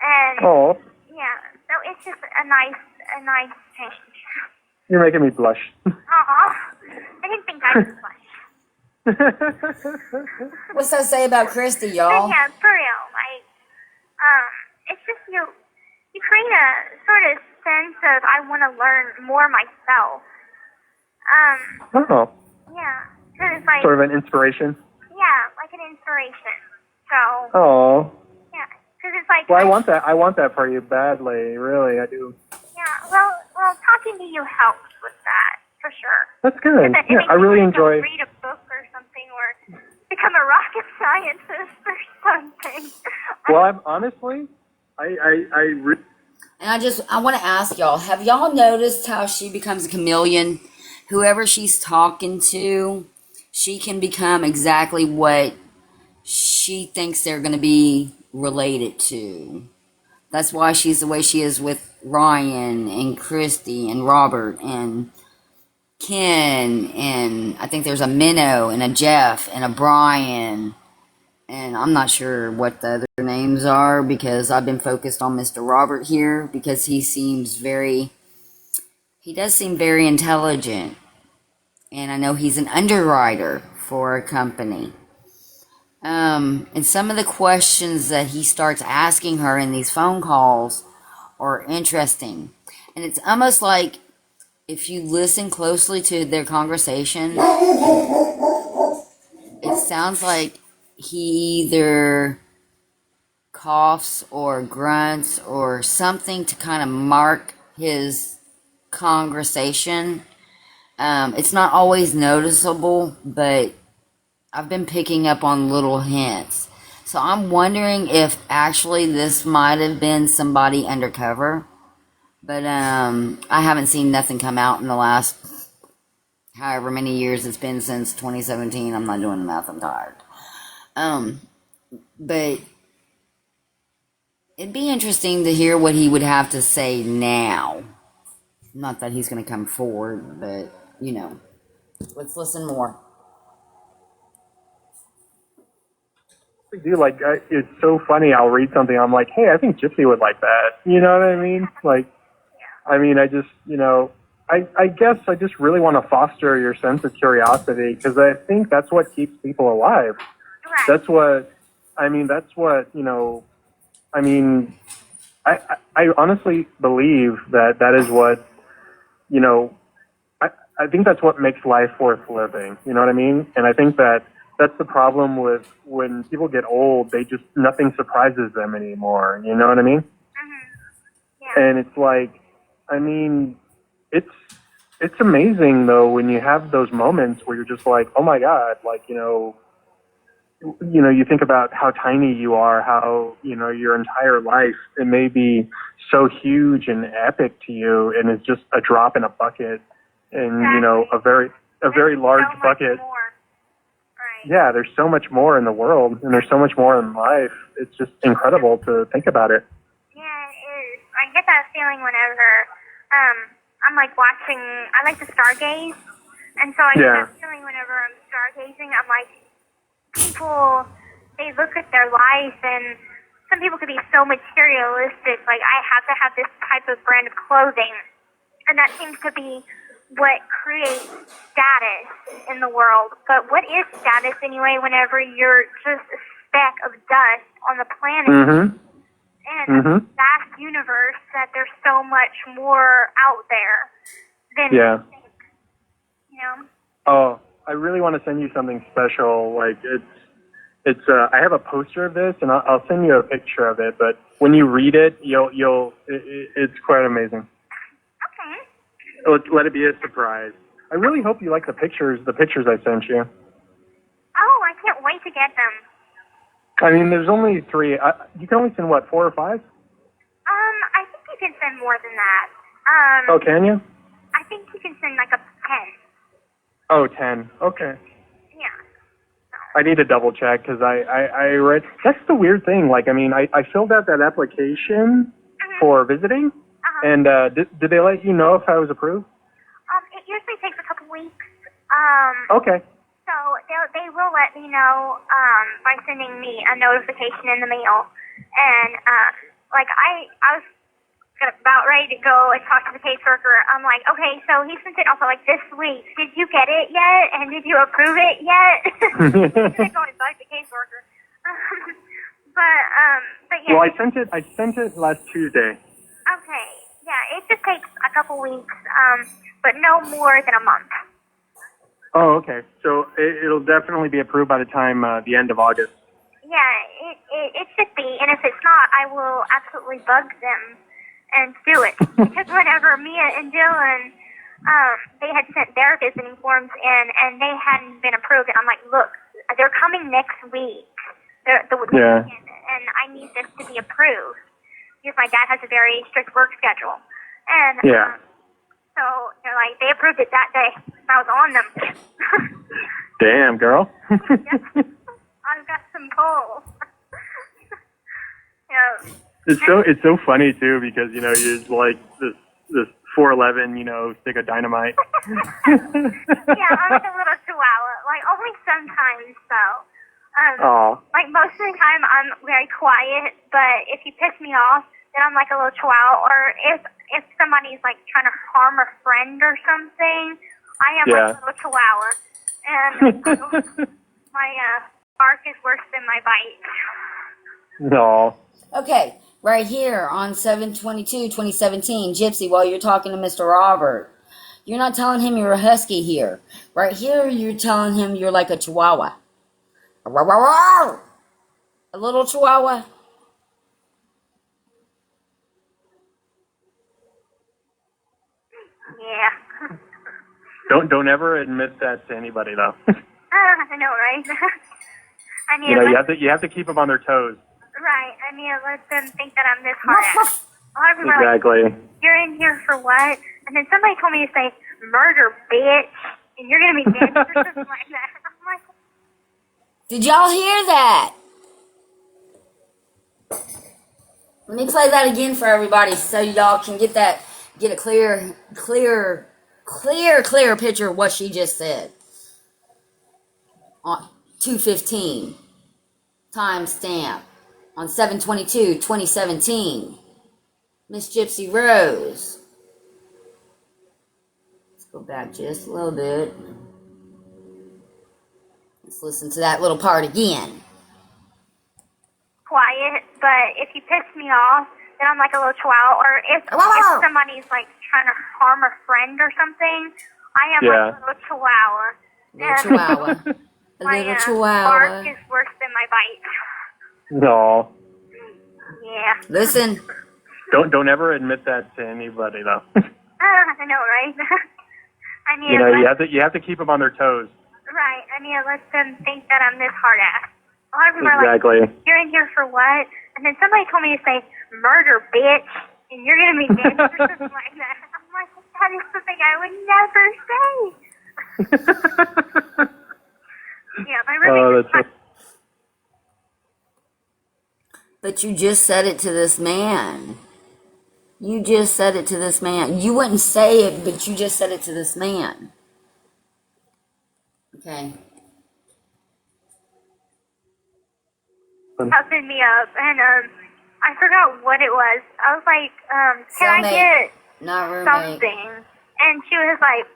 And Oh, yeah, so it's just a nice change. you're making me blush. Aw, I didn't think I would blush. What's that say about Christy, But y'all? yeah, for real, like, it's just you create a sort of sense of I want to learn more myself. Oh, Yeah, because it's like, sort of an inspiration. yeah, like an inspiration. So, Oh, yeah, because it's like, well, I want that for you badly. Really, I do. yeah, well, talking to you helps with that, for sure. That's good. It Yeah, makes I me really want to go enjoy. read a book or something, or become a rocket scientist or something. Well, I'm honestly, And I want to ask y'all, have y'all noticed how she becomes a chameleon? Whoever she's talking to, she can become exactly what she thinks they're going to be related to. That's why she's the way she is with Ryan and Christy and Robert and Ken, and I think there's a Minnow and a Jeff and a Brian, and I'm not sure what the other names are because I've been focused on Mr. Robert here because he does seem very intelligent, and I know he's an underwriter for a company. And some of the questions that he starts asking her in these phone calls are interesting, and it's almost like if you listen closely to their conversation, it sounds like he either coughs or grunts or something to kind of mark his conversation. It's not always noticeable, but I've been picking up on little hints. So I'm wondering if actually this might have been somebody undercover. But I haven't seen nothing come out in the last however many years it's been since 2017. I'm not doing the math, I'm tired. But it'd be interesting to hear what he would have to say now. Not that he's going to come forward, but, let's listen more. I do it's so funny. I'll read something. I'm like, hey, I think Gypsy would like that. You know what I mean? Like, I mean, I just, I guess I just really want to foster your sense of curiosity because I think that's what keeps people alive. Right. That's what, I honestly believe that is what, I think that's what makes life worth living. You know what I mean? And I think that's the problem with when people get old. They just nothing surprises them anymore. You know what I mean? Yeah. And it's like, I mean, it's amazing though when you have those moments where you're just like, oh my God, like you think about how tiny you are, how your entire life it may be so huge and epic to you, and it's just a drop in a bucket, and Exactly. a very large so much bucket. more. Right. Yeah, there's so much more in the world, and there's so much more in life. It's just incredible to think about it. Yeah, it is. I get that feeling whenever I'm like watching. I like to stargaze, and so I get Yeah. that feeling whenever I'm stargazing. I'm like, people, they look at their life, and some people could be so materialistic. Like, I have to have this type of brand of clothing, and that seems to be what creates status in the world. But what is status anyway? Whenever you're just a speck of dust on the planet. Mm-hmm. And a vast universe, that there's so much more out there than we think, Oh, I really want to send you something special. Like it's I have a poster of this, and I'll send you a picture of it. But when you read it, it's quite amazing. Okay. Let it be a surprise. I really hope you like the pictures I sent you. Oh, I can't wait to get them. I mean, there's only 3. You can only send, what, 4 or 5? I think you can send more than that. Oh, can you? I think you can send like a 10. Oh, 10. Okay. Yeah. I need to double check because I read. That's the weird thing. Like, I mean, I filled out that application for visiting, and did they let you know if I was approved? It usually takes a couple weeks. Okay. So they will let me know by sending me a notification in the mail, and like I was about ready to go and talk to the caseworker. I'm like, okay, so he sent it also like this week. Did you get it yet? And did you approve it yet? I'm going back to caseworker. But yeah. Well, I sent it last Tuesday. Okay. Yeah, it just takes a couple weeks, but no more than a month. Oh, okay. So it'll definitely be approved by the time the end of August. Yeah, it should be, and if it's not, I will absolutely bug them and do it. Because whenever Mia and Dylan, they had sent their visiting forms in, and they hadn't been approved, and I'm like, look, they're coming next week, the weekend, and I need this to be approved, because my dad has a very strict work schedule. And so they're like, they approved it that day. I was on them. Damn, girl. Yep. I've got some pull. It's so funny too because you're like this 4'11", stick of dynamite. Yeah, I'm like a little chihuahua. Like only sometimes though. Like most of the time I'm very quiet, but if you piss me off, then I'm like a little chihuahua. Or if somebody's like trying to harm a friend or something, I am like a little chihuahua. And my bark is worse than my bite. No. Okay, right here on 7/22/2017, Gypsy, while you're talking to Mr. Robert, you're not telling him you're a husky here. Right here, you're telling him you're like a chihuahua. A little chihuahua. Yeah. Don't ever admit that to anybody though. I know, right? I need you have to keep them on their toes. Right. I need to let them think that I'm this hard. A lot of people are Exactly. like, you're in here for what? And then somebody told me to say, murder, bitch, and you're going to be dead or something like that. I'm like, Did y'all hear that? Let me play that again for everybody so y'all can get a clear picture of what she just said. On 2:15 timestamp on 7/22/2017. Miss Gypsy Rose. Let's go back just a little bit. Let's listen to that little part again. quiet, but if you piss me off, then I'm like a little chihuahua. Or if somebody's like trying to harm a friend or something, I am Yeah. like a little chihuahua. Little chihuahua. A My little bark chihuahua. is worse than my bite. No. Yeah. Listen, Don't ever admit that to anybody though. I know, right? I need You to know, let, you have to keep them on their toes. right. I need to let them think that I'm this hard ass. A lot of people are Exactly. like, "You're in here for what?" And then somebody told me to say, "Murder, bitch," and you're gonna be dead or something like that. I'm like, that is something I would never say. Yeah, my roommate. That's but you just said it to this man. You just said it to this man. You wouldn't say it, but you just said it to this man. Okay. Toughened me up, and I forgot what it was. I was like, "Can I Cellmate, get not roommate. something?" And she was like,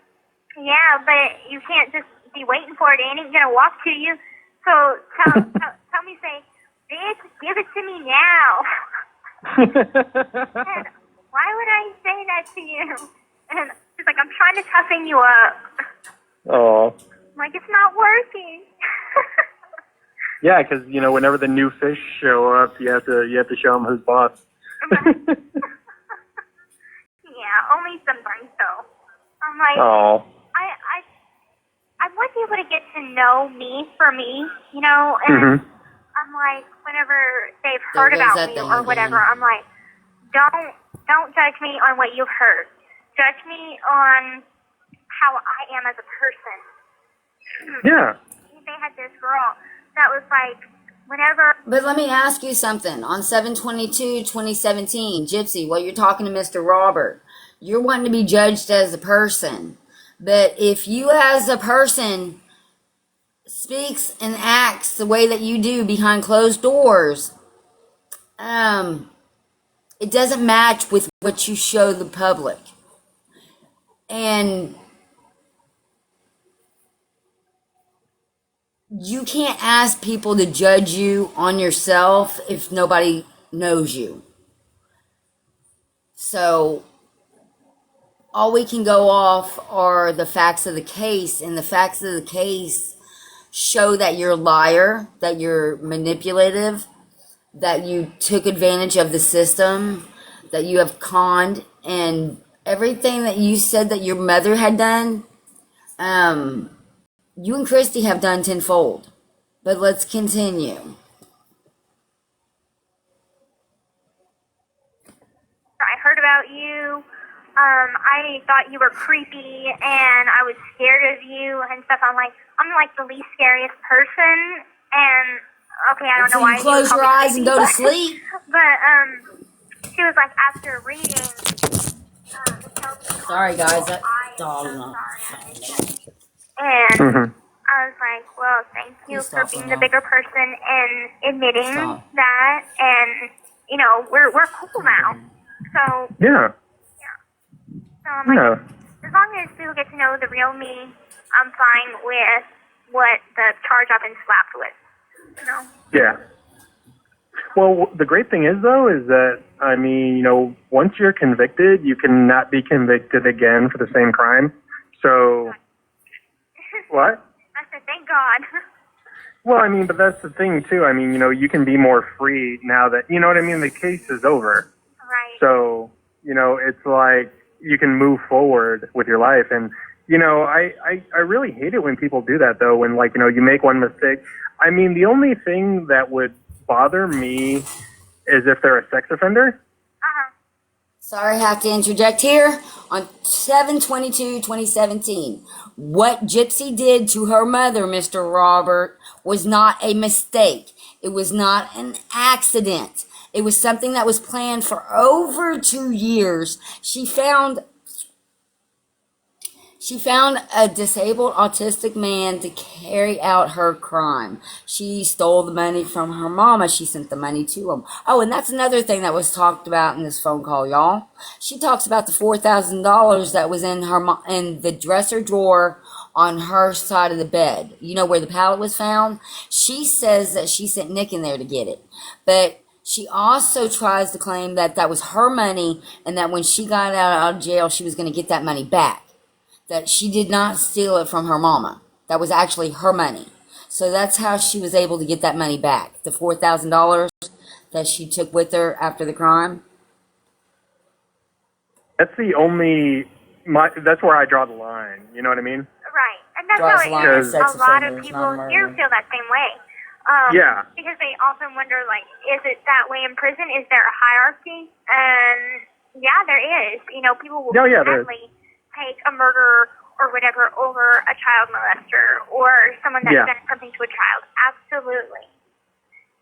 "Yeah, but you can't just be waiting for it. It ain't gonna walk to you. So tell me, say, bitch, give it to me now." And why would I say that to you? And she's like, "I'm trying to toughen you up." Oh. I'm like, it's not working. Yeah, because you know, whenever the new fish show up, you have to show them who's boss. Yeah, only sometimes though. I'm like, Oh. I want people to get to know me for me, you know, and Mhm. I'm like, whenever they've There heard goes about that me thing or whatever, again. I'm like, don't judge me on what you've heard. Judge me on how I am as a person. Yeah. They had this girl that was like, whenever. But let me ask you something. On 7/22/2017, Gypsy, while you're talking to Mr. Robert, you're wanting to be judged as a person. But if you as a person speaks and acts the way that you do behind closed doors, it doesn't match with what you show the public. And you can't ask people to judge you on yourself if nobody knows you. So all we can go off are the facts of the case, and the facts of the case show that you're a liar, that you're manipulative, that you took advantage of the system, that you have conned, and everything that you said that your mother had done, you and Christy have done tenfold. But let's continue. I heard about you. I thought you were creepy, and I was scared of you and stuff. I'm like the least scariest person, and okay, I don't know So why you close your eyes and go to sleep. But she was like, after reading, it tells me Sorry, guys, that I am dog's so not. sorry. And Mhm. I was like, well, thank you Please for stop being for the now. bigger person and admitting Stop. that, and you know, we're cool now. So Yeah. So I'm like, Yeah. as long as people get to know the real me, I'm fine with what the charge I've been slapped with. You know? Yeah. Well, the great thing is, though, is that, I mean, you know, once you're convicted, you cannot be convicted again for the same crime. So, what? I said, thank God. Well, I mean, but that's the thing, too. I mean, you know, you can be more free now that, you know what I mean, the case is over. Right. So, you know, it's like you can move forward with your life. And, you know, I really hate it when people do that, though, when, like, you know, you make one mistake. I mean, the only thing that would bother me is if they're a sex offender. Sorry, I have to interject here. On 7/22/2017, what Gypsy did to her mother, Mr. Robert, was not a mistake. It was not an accident. It was something that was planned for over 2 years. She found a disabled autistic man to carry out her crime. She stole the money from her mama. She sent the money to him. Oh, and that's another thing that was talked about in this phone call, y'all. She talks about the $4,000 that was in in the dresser drawer on her side of the bed. You know where the pallet was found? She says that she sent Nick in there to get it. But she also tries to claim that that was her money and that when she got out of jail, she was going to get that money back. that she did not steal it from her mama. That was actually her money. So that's how she was able to get that money back. The $4,000 that she took with her after the crime. That's the only. That's where I draw the line. You know what I mean? Right. And that's Draws how the it line at is. sex A lot of offenders, people not murder. here feel that same way. Yeah. Because they often wonder, like, is it that way in prison? Is there a hierarchy? And yeah, there is. You know, people will gladly take a murderer or whatever over a child molester or someone that's done something to a child. Absolutely.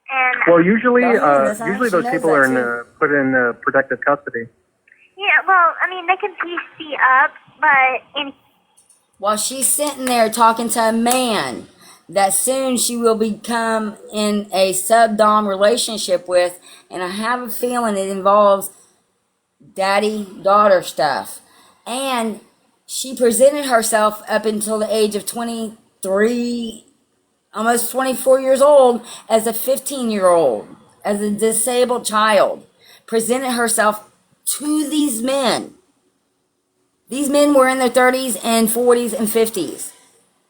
And well, usually those knows people that are put in protective custody. yeah, well, I mean, they can PC up, but While she's sitting there talking to a man that soon she will become in a sub-dom relationship with, and I have a feeling it involves daddy-daughter stuff. And she presented herself up until the age of 23, almost 24 years old, as a 15-year-old, as a disabled child. Presented herself to these men. These men were in their 30s and 40s and 50s.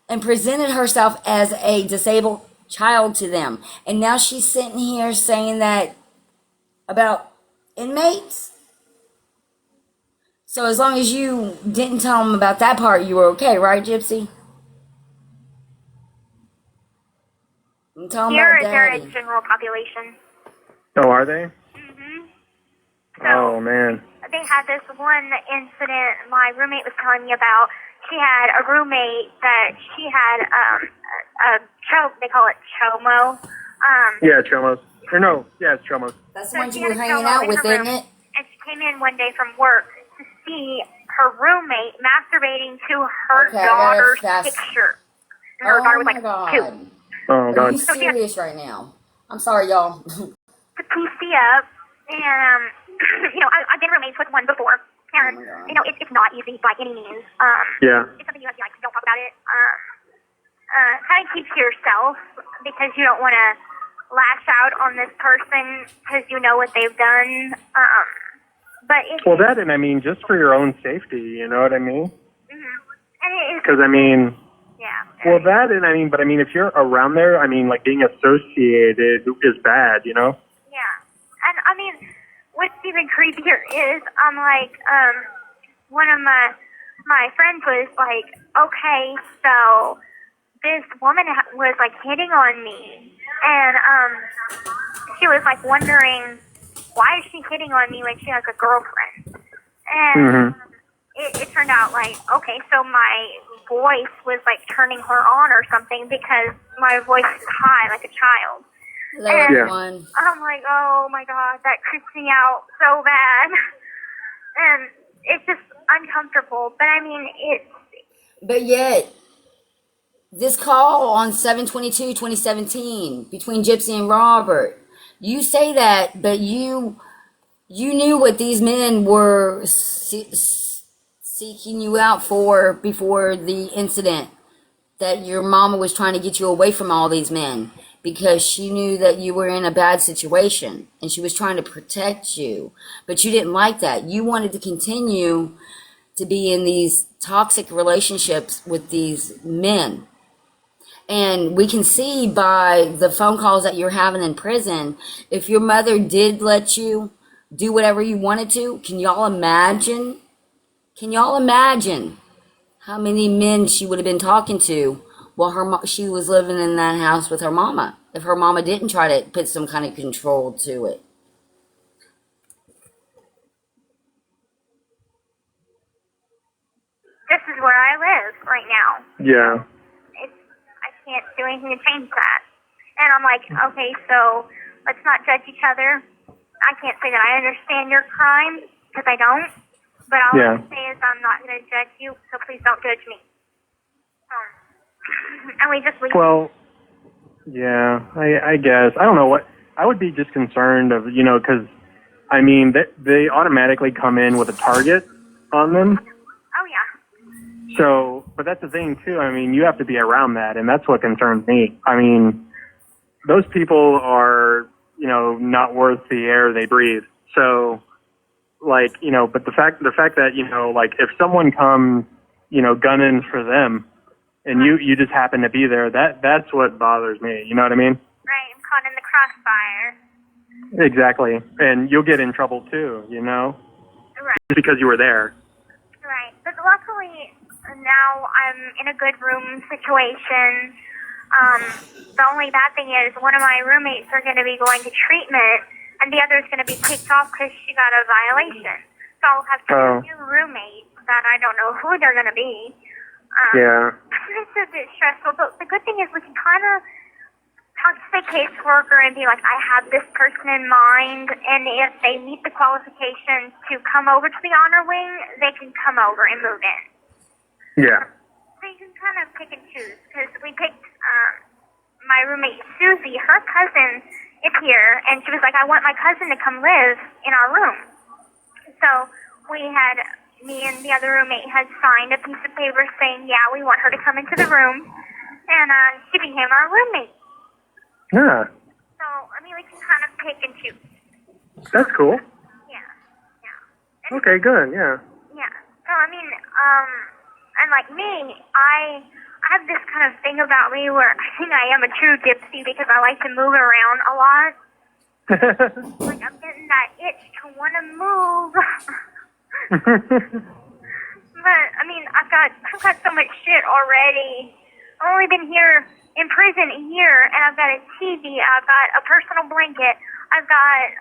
And presented herself as a disabled child to them. And now she's sitting here saying that about inmates. So as long as you didn't tell them about that part, you were okay, right, Gypsy? Tell them here about they're a Daddy. general population. Oh, are they? Mm-hmm. So, Oh man. they had this one incident my roommate was telling me about. She had a roommate that she had they call it chomo. Yeah, chomos. Or no, yeah, it's chomos. That's the So one she you were had a hanging chomo out in with, her isn't room, it? and she came in one day from work to see her roommate masturbating to her daughter's picture. And her daughter was like 2. Oh Are god. you serious right now? I'm sorry, y'all. To PC up, and you know, I've been roommates with one before, and you know, it's not easy by any means. Yeah. It's something you have to like, don't talk about it. Kind of keep to yourself because you don't want to lash out on this person because you know what they've done. But Well, that and I mean, just for your own safety, you know what I mean? Mm-hmm. Because I mean. Yeah. Well, that and I mean, but I mean, if you're around there, I mean, like being associated is bad, you know? Yeah. And I mean, what's even creepier is I'm like, one of my friends was like, okay, so this woman was like hitting on me, and she was like wondering why is she hitting on me when she has a girlfriend, and it turned out like, okay, so my voice was like turning her on or something because my voice is high like a child. Hello, one. I'm like, oh my god, that creeps me out so bad. And it's just uncomfortable. But I mean, But yet, this call on 7/22/2017 between Gypsy and Robert, you say that, but you knew what these men were seeking you out for before the incident, that your mama was trying to get you away from all these men because she knew that you were in a bad situation and she was trying to protect you, but you didn't like that. You wanted to continue to be in these toxic relationships with these men. And we can see by the phone calls that you're having in prison, if your mother did let you do whatever you wanted to, can y'all imagine how many men she would have been talking to while she was living in that house with her mama, if her mama didn't try to put some kind of control to it? this is where I live right now. Yeah. I can't do anything to change that. And I'm like, okay, so let's not judge each other. I can't say that I understand your crime because I don't. But all I can say is I'm not going to judge you, so please don't judge me. And we just leave. Well, yeah, I guess. I don't know what. I would be just concerned of, you know, because, I mean, they automatically come in with a target on them. Oh, yeah. So, but that's the thing, too. I mean, you have to be around that, and that's what concerns me. I mean, those people are, you know, not worth the air they breathe. So, like, you know, but the fact that, you know, like, if someone comes, gunning for them, and you just happen to be there. That's what bothers me. You know what I mean? Right, I'm caught in the crossfire. Exactly, and you'll get in trouble too. Right. Just because you were there. Right, but luckily now I'm in a good room situation. The only bad thing is one of my roommates are going to be going to treatment, and the other is going to be kicked off because she got a violation. So I'll have two new roommates that I don't know who they're going to be. Yeah. It's a bit stressful, but the good thing is we can kind of talk to the caseworker and be like, I have this person in mind, and if they meet the qualifications to come over to the honor wing, they can come over and move in. Yeah. So you can kind of pick and choose, because we picked my roommate Susie, her cousin is here, and she was like, I want my cousin to come live in our room. So me and the other roommate had signed a piece of paper saying, yeah, we want her to come into the room, and she became our roommate. Yeah. So, I mean, we can kind of pick and choose. That's cool. Yeah. Okay, good, yeah. Yeah. So, I mean, and like me, I have this kind of thing about me where I think I am a true gypsy because I like to move around a lot. Like, I'm getting that itch to want to move. But, I mean, I've got so much shit already. I've only been here in prison a year, and I've got a TV, I've got a personal blanket, I've got,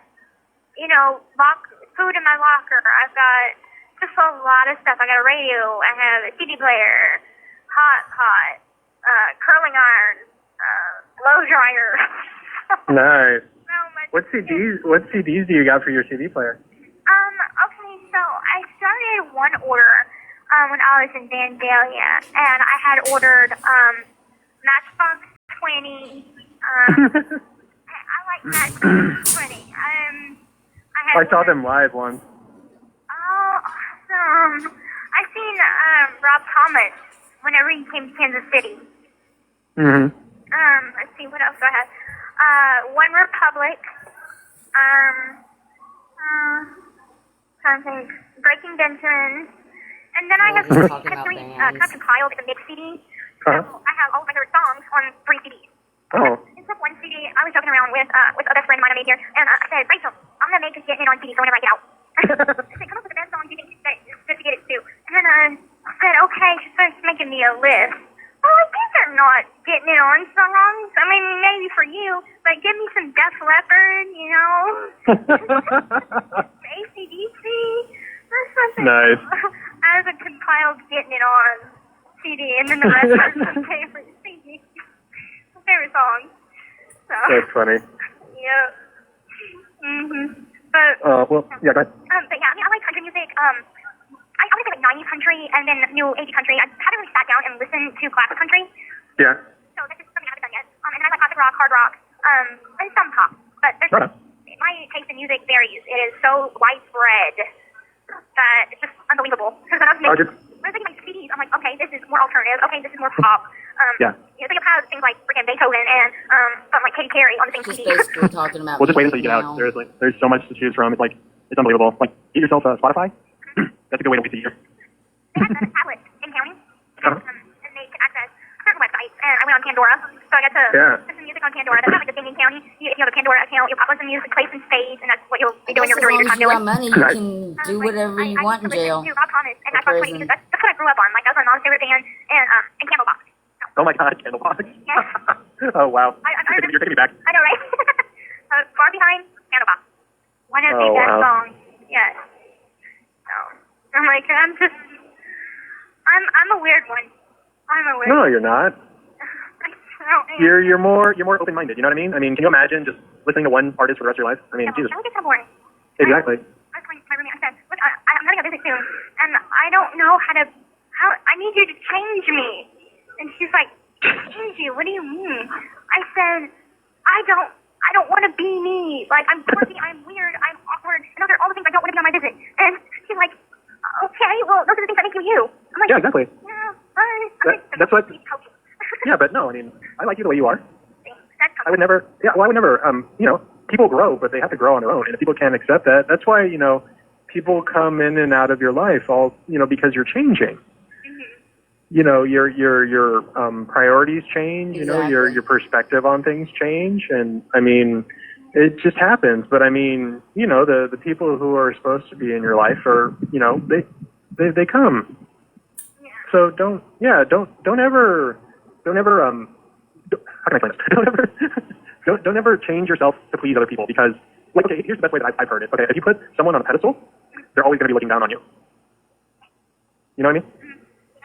food in my locker, I've got just a lot of stuff. I got a radio, I have a CD player, hot pot, curling iron, blow dryer. Nice. So much What CDs do you got for your CD player? Okay, so I started one order when I was in Vandalia, and I had ordered Matchbox 20. I like Matchbox 20. I saw them live once. Oh, awesome. I've seen Rob Thomas whenever he came to Kansas City. Mm-hmm. Let's see, what else do I have? One Republic. Trying to think. Breaking Benjamin. And then I have Captain Kyle, like a mix CD. So I have all of my favorite songs on 3 CDs. Oh. Except one CD, I was joking around with a best friend of mine I made here, and I said, Rachel, I'm going to make us get in on CD so whenever I get out. I said, come up with the best songs you think that good to get it to. And then I said, okay, she starts making me a list. Oh, like, these are not getting it on songs. I mean, maybe for you, but give me some Def Leppard, AC/DC. Nice. I was compiled getting it on CD, and then the rest are my favorite CD. Favorite songs. So. That's funny. Yeah. But. Well, yeah, go ahead. But yeah, I mean, I like country music. I would say like 90s country and then new 80s country. I haven't really sat down and listened to classic country. Yeah. So that's just something I haven't done yet. And then I like classic rock, hard rock, and some pop. But there's my taste in music varies. It is so widespread that it's just unbelievable. Because when I was making my CDs, I'm like, okay, this is more alternative. Okay, this is more pop. Yeah. So you'll have things like freaking Beethoven and something like Katy Perry on the same Just CD. basically talking about. Well, just wait until you get out. There's so much to choose from. It's unbelievable. Like, get yourself a Spotify. That's a good way to waste a year. They have a tablet in county, and they can access certain websites. And I went on Pandora, so I got to listen to music on Pandora. That's kind of like a thing in county. If you have a Pandora account, you'll pop on some music, play some spades, and that's what you'll be doing your majority of your time doing. As long as you got money, you can do whatever you want in jail. I Rob Thomas, and that's what I grew up on. Like, that was my mom's favorite band, and Candlebox. Oh my God, Candlebox. Yes. Oh wow. You're taking me back. I know, right? Far Behind, Candlebox. One of the best songs. Yes. So, I'm like, I'm a weird one. I'm a weird one. No, you're not. You're more open-minded. You know what I mean? I mean, can you imagine just listening to one artist for the rest of your life? I mean, Jesus. That would get so boring. Exactly. I was telling my roommate, I said, look, I'm having a visit soon, and I don't know how I need you to change me. And she's like, change you? What do you mean? I said, I don't want to be me. Like, I'm quirky, I'm weird, I'm awkward, and those are all the things I don't want to be on my visit. And she's like, okay, well, those are the things that make you you. I'm like, yeah, exactly. Yeah, that's what. Yeah, but no, I mean, I like you the way you are. I would never. People grow, but they have to grow on their own, and if people can't accept that, that's why people come in and out of your life, all because you're changing. your priorities change. Exactly. Your perspective on things change, and I mean, it just happens. But I mean, the people who are supposed to be in your life are, they come. Yeah. So don't ever how can I explain this? don't ever change yourself to please other people, because, like, okay, here's the best way that I've heard it. Okay, if you put someone on a pedestal, they're always going to be looking down on you. You know what I mean?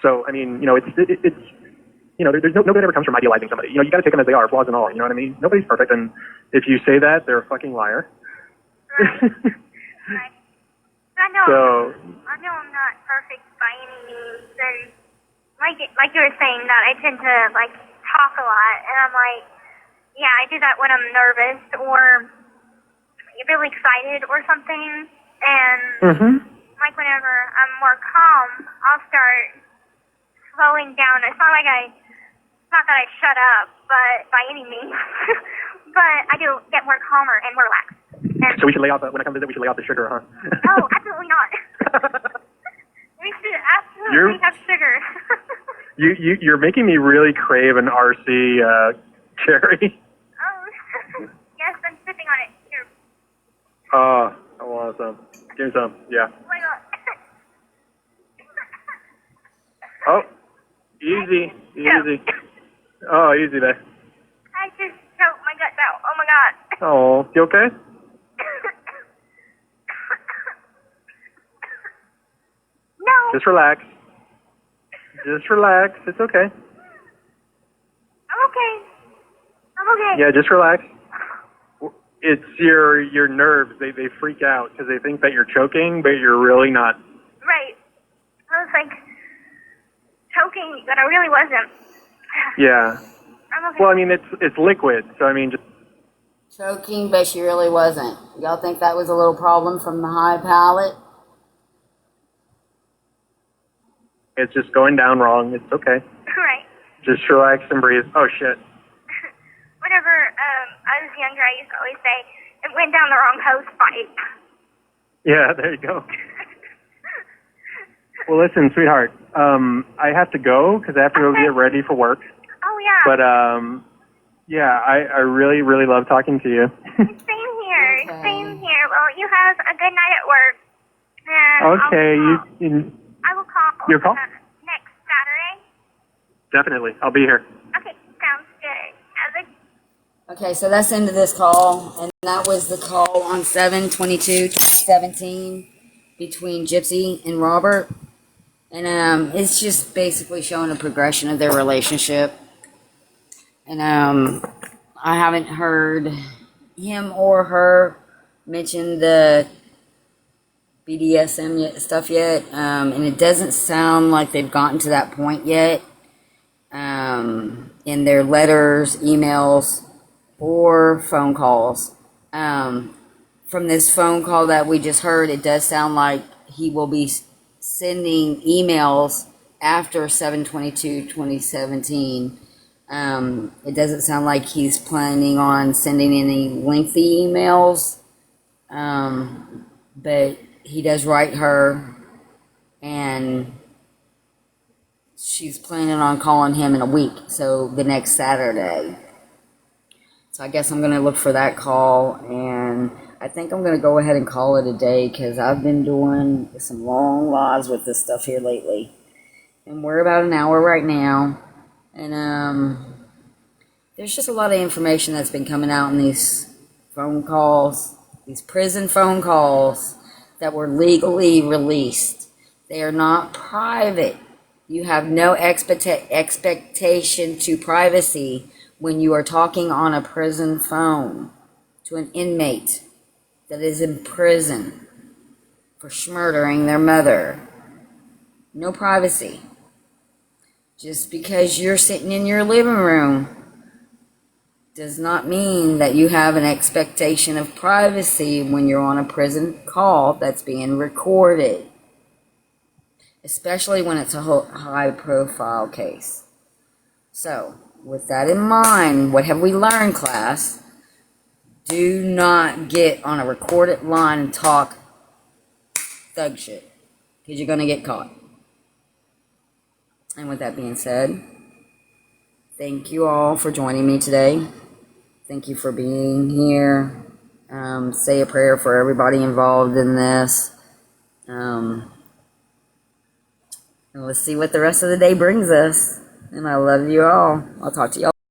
So, I mean, there's no good ever comes from idealizing somebody. You got to take them as they are, flaws and all. You know what I mean? Nobody's perfect, and if you say that, they're a fucking liar. Right. Right. I know I'm not perfect by any means, and like you were saying, that I tend to talk a lot, and I'm like, yeah, I do that when I'm nervous or really excited or something, and like whenever I'm more calm, I'll start slowing down. It's not that I shut up, but by any means, but I do get more calmer and more relaxed. And so we should lay off, when I come visit, we should lay off the sugar, huh? no, absolutely not. We should absolutely have sugar. You're making me really crave an RC cherry. Oh, yes, I'm sipping on it. Here. Oh, I want some. Give me some. Yeah. Oh my god. Oh, easy. Oh, easy there. I just choked my guts out. Oh my god. Oh, you okay? No. Just relax. It's okay. I'm okay. Yeah, just relax. It's your nerves. They freak out because they think that you're choking, but you're really not. Right. I was choking, but I really wasn't. Yeah. I'm okay. Well, I mean, it's liquid, so I mean, just Choking, but she really wasn't. Y'all think that was a little problem from the high palate? it's just going down wrong. It's okay. Right. Just relax and breathe. Oh shit. Whenever I was younger, I used to always say, it went down the wrong hose pipe. Yeah, there you go. Well, listen, sweetheart. I have to go because I have to go get ready for work. Oh yeah. But yeah, I really, really love talking to you. Same here. Okay. Same here. Well, you have a good night at work. And Okay, I will call. Your call? Next Saturday. Definitely. I'll be here. Okay, sounds good. Have a Okay, so that's the end of this call, and that was the call on 7/22/2017 between Gypsy and Robert, and it's just basically showing a progression of their relationship, and I haven't heard him or her mention the BDSM stuff yet, and it doesn't sound like they've gotten to that point yet, in their letters, emails, or phone calls. From this phone call that we just heard, it does sound like he will be sending emails after 7/22/2017. It doesn't sound like he's planning on sending any lengthy emails, but he does write her, and she's planning on calling him in a week, so the next Saturday. So I guess I'm going to look for that call, and I think I'm going to go ahead and call it a day because I've been doing some long lives with this stuff here lately. And we're about an hour right now, and there's just a lot of information that's been coming out in these phone calls, these prison phone calls that were legally released. They are not private. You have no expectation to privacy when you are talking on a prison phone to an inmate that is in prison for murdering their mother. No privacy. Just because you're sitting in your living room does not mean that you have an expectation of privacy when you're on a prison call that's being recorded, especially when it's a high-profile case. So, with that in mind, what have we learned, class? Do not get on a recorded line and talk thug shit, because you're going to get caught. And with that being said, thank you all for joining me today. Thank you for being here. Say a prayer for everybody involved in this. And let's see what the rest of the day brings us. And I love you all. I'll talk to y'all.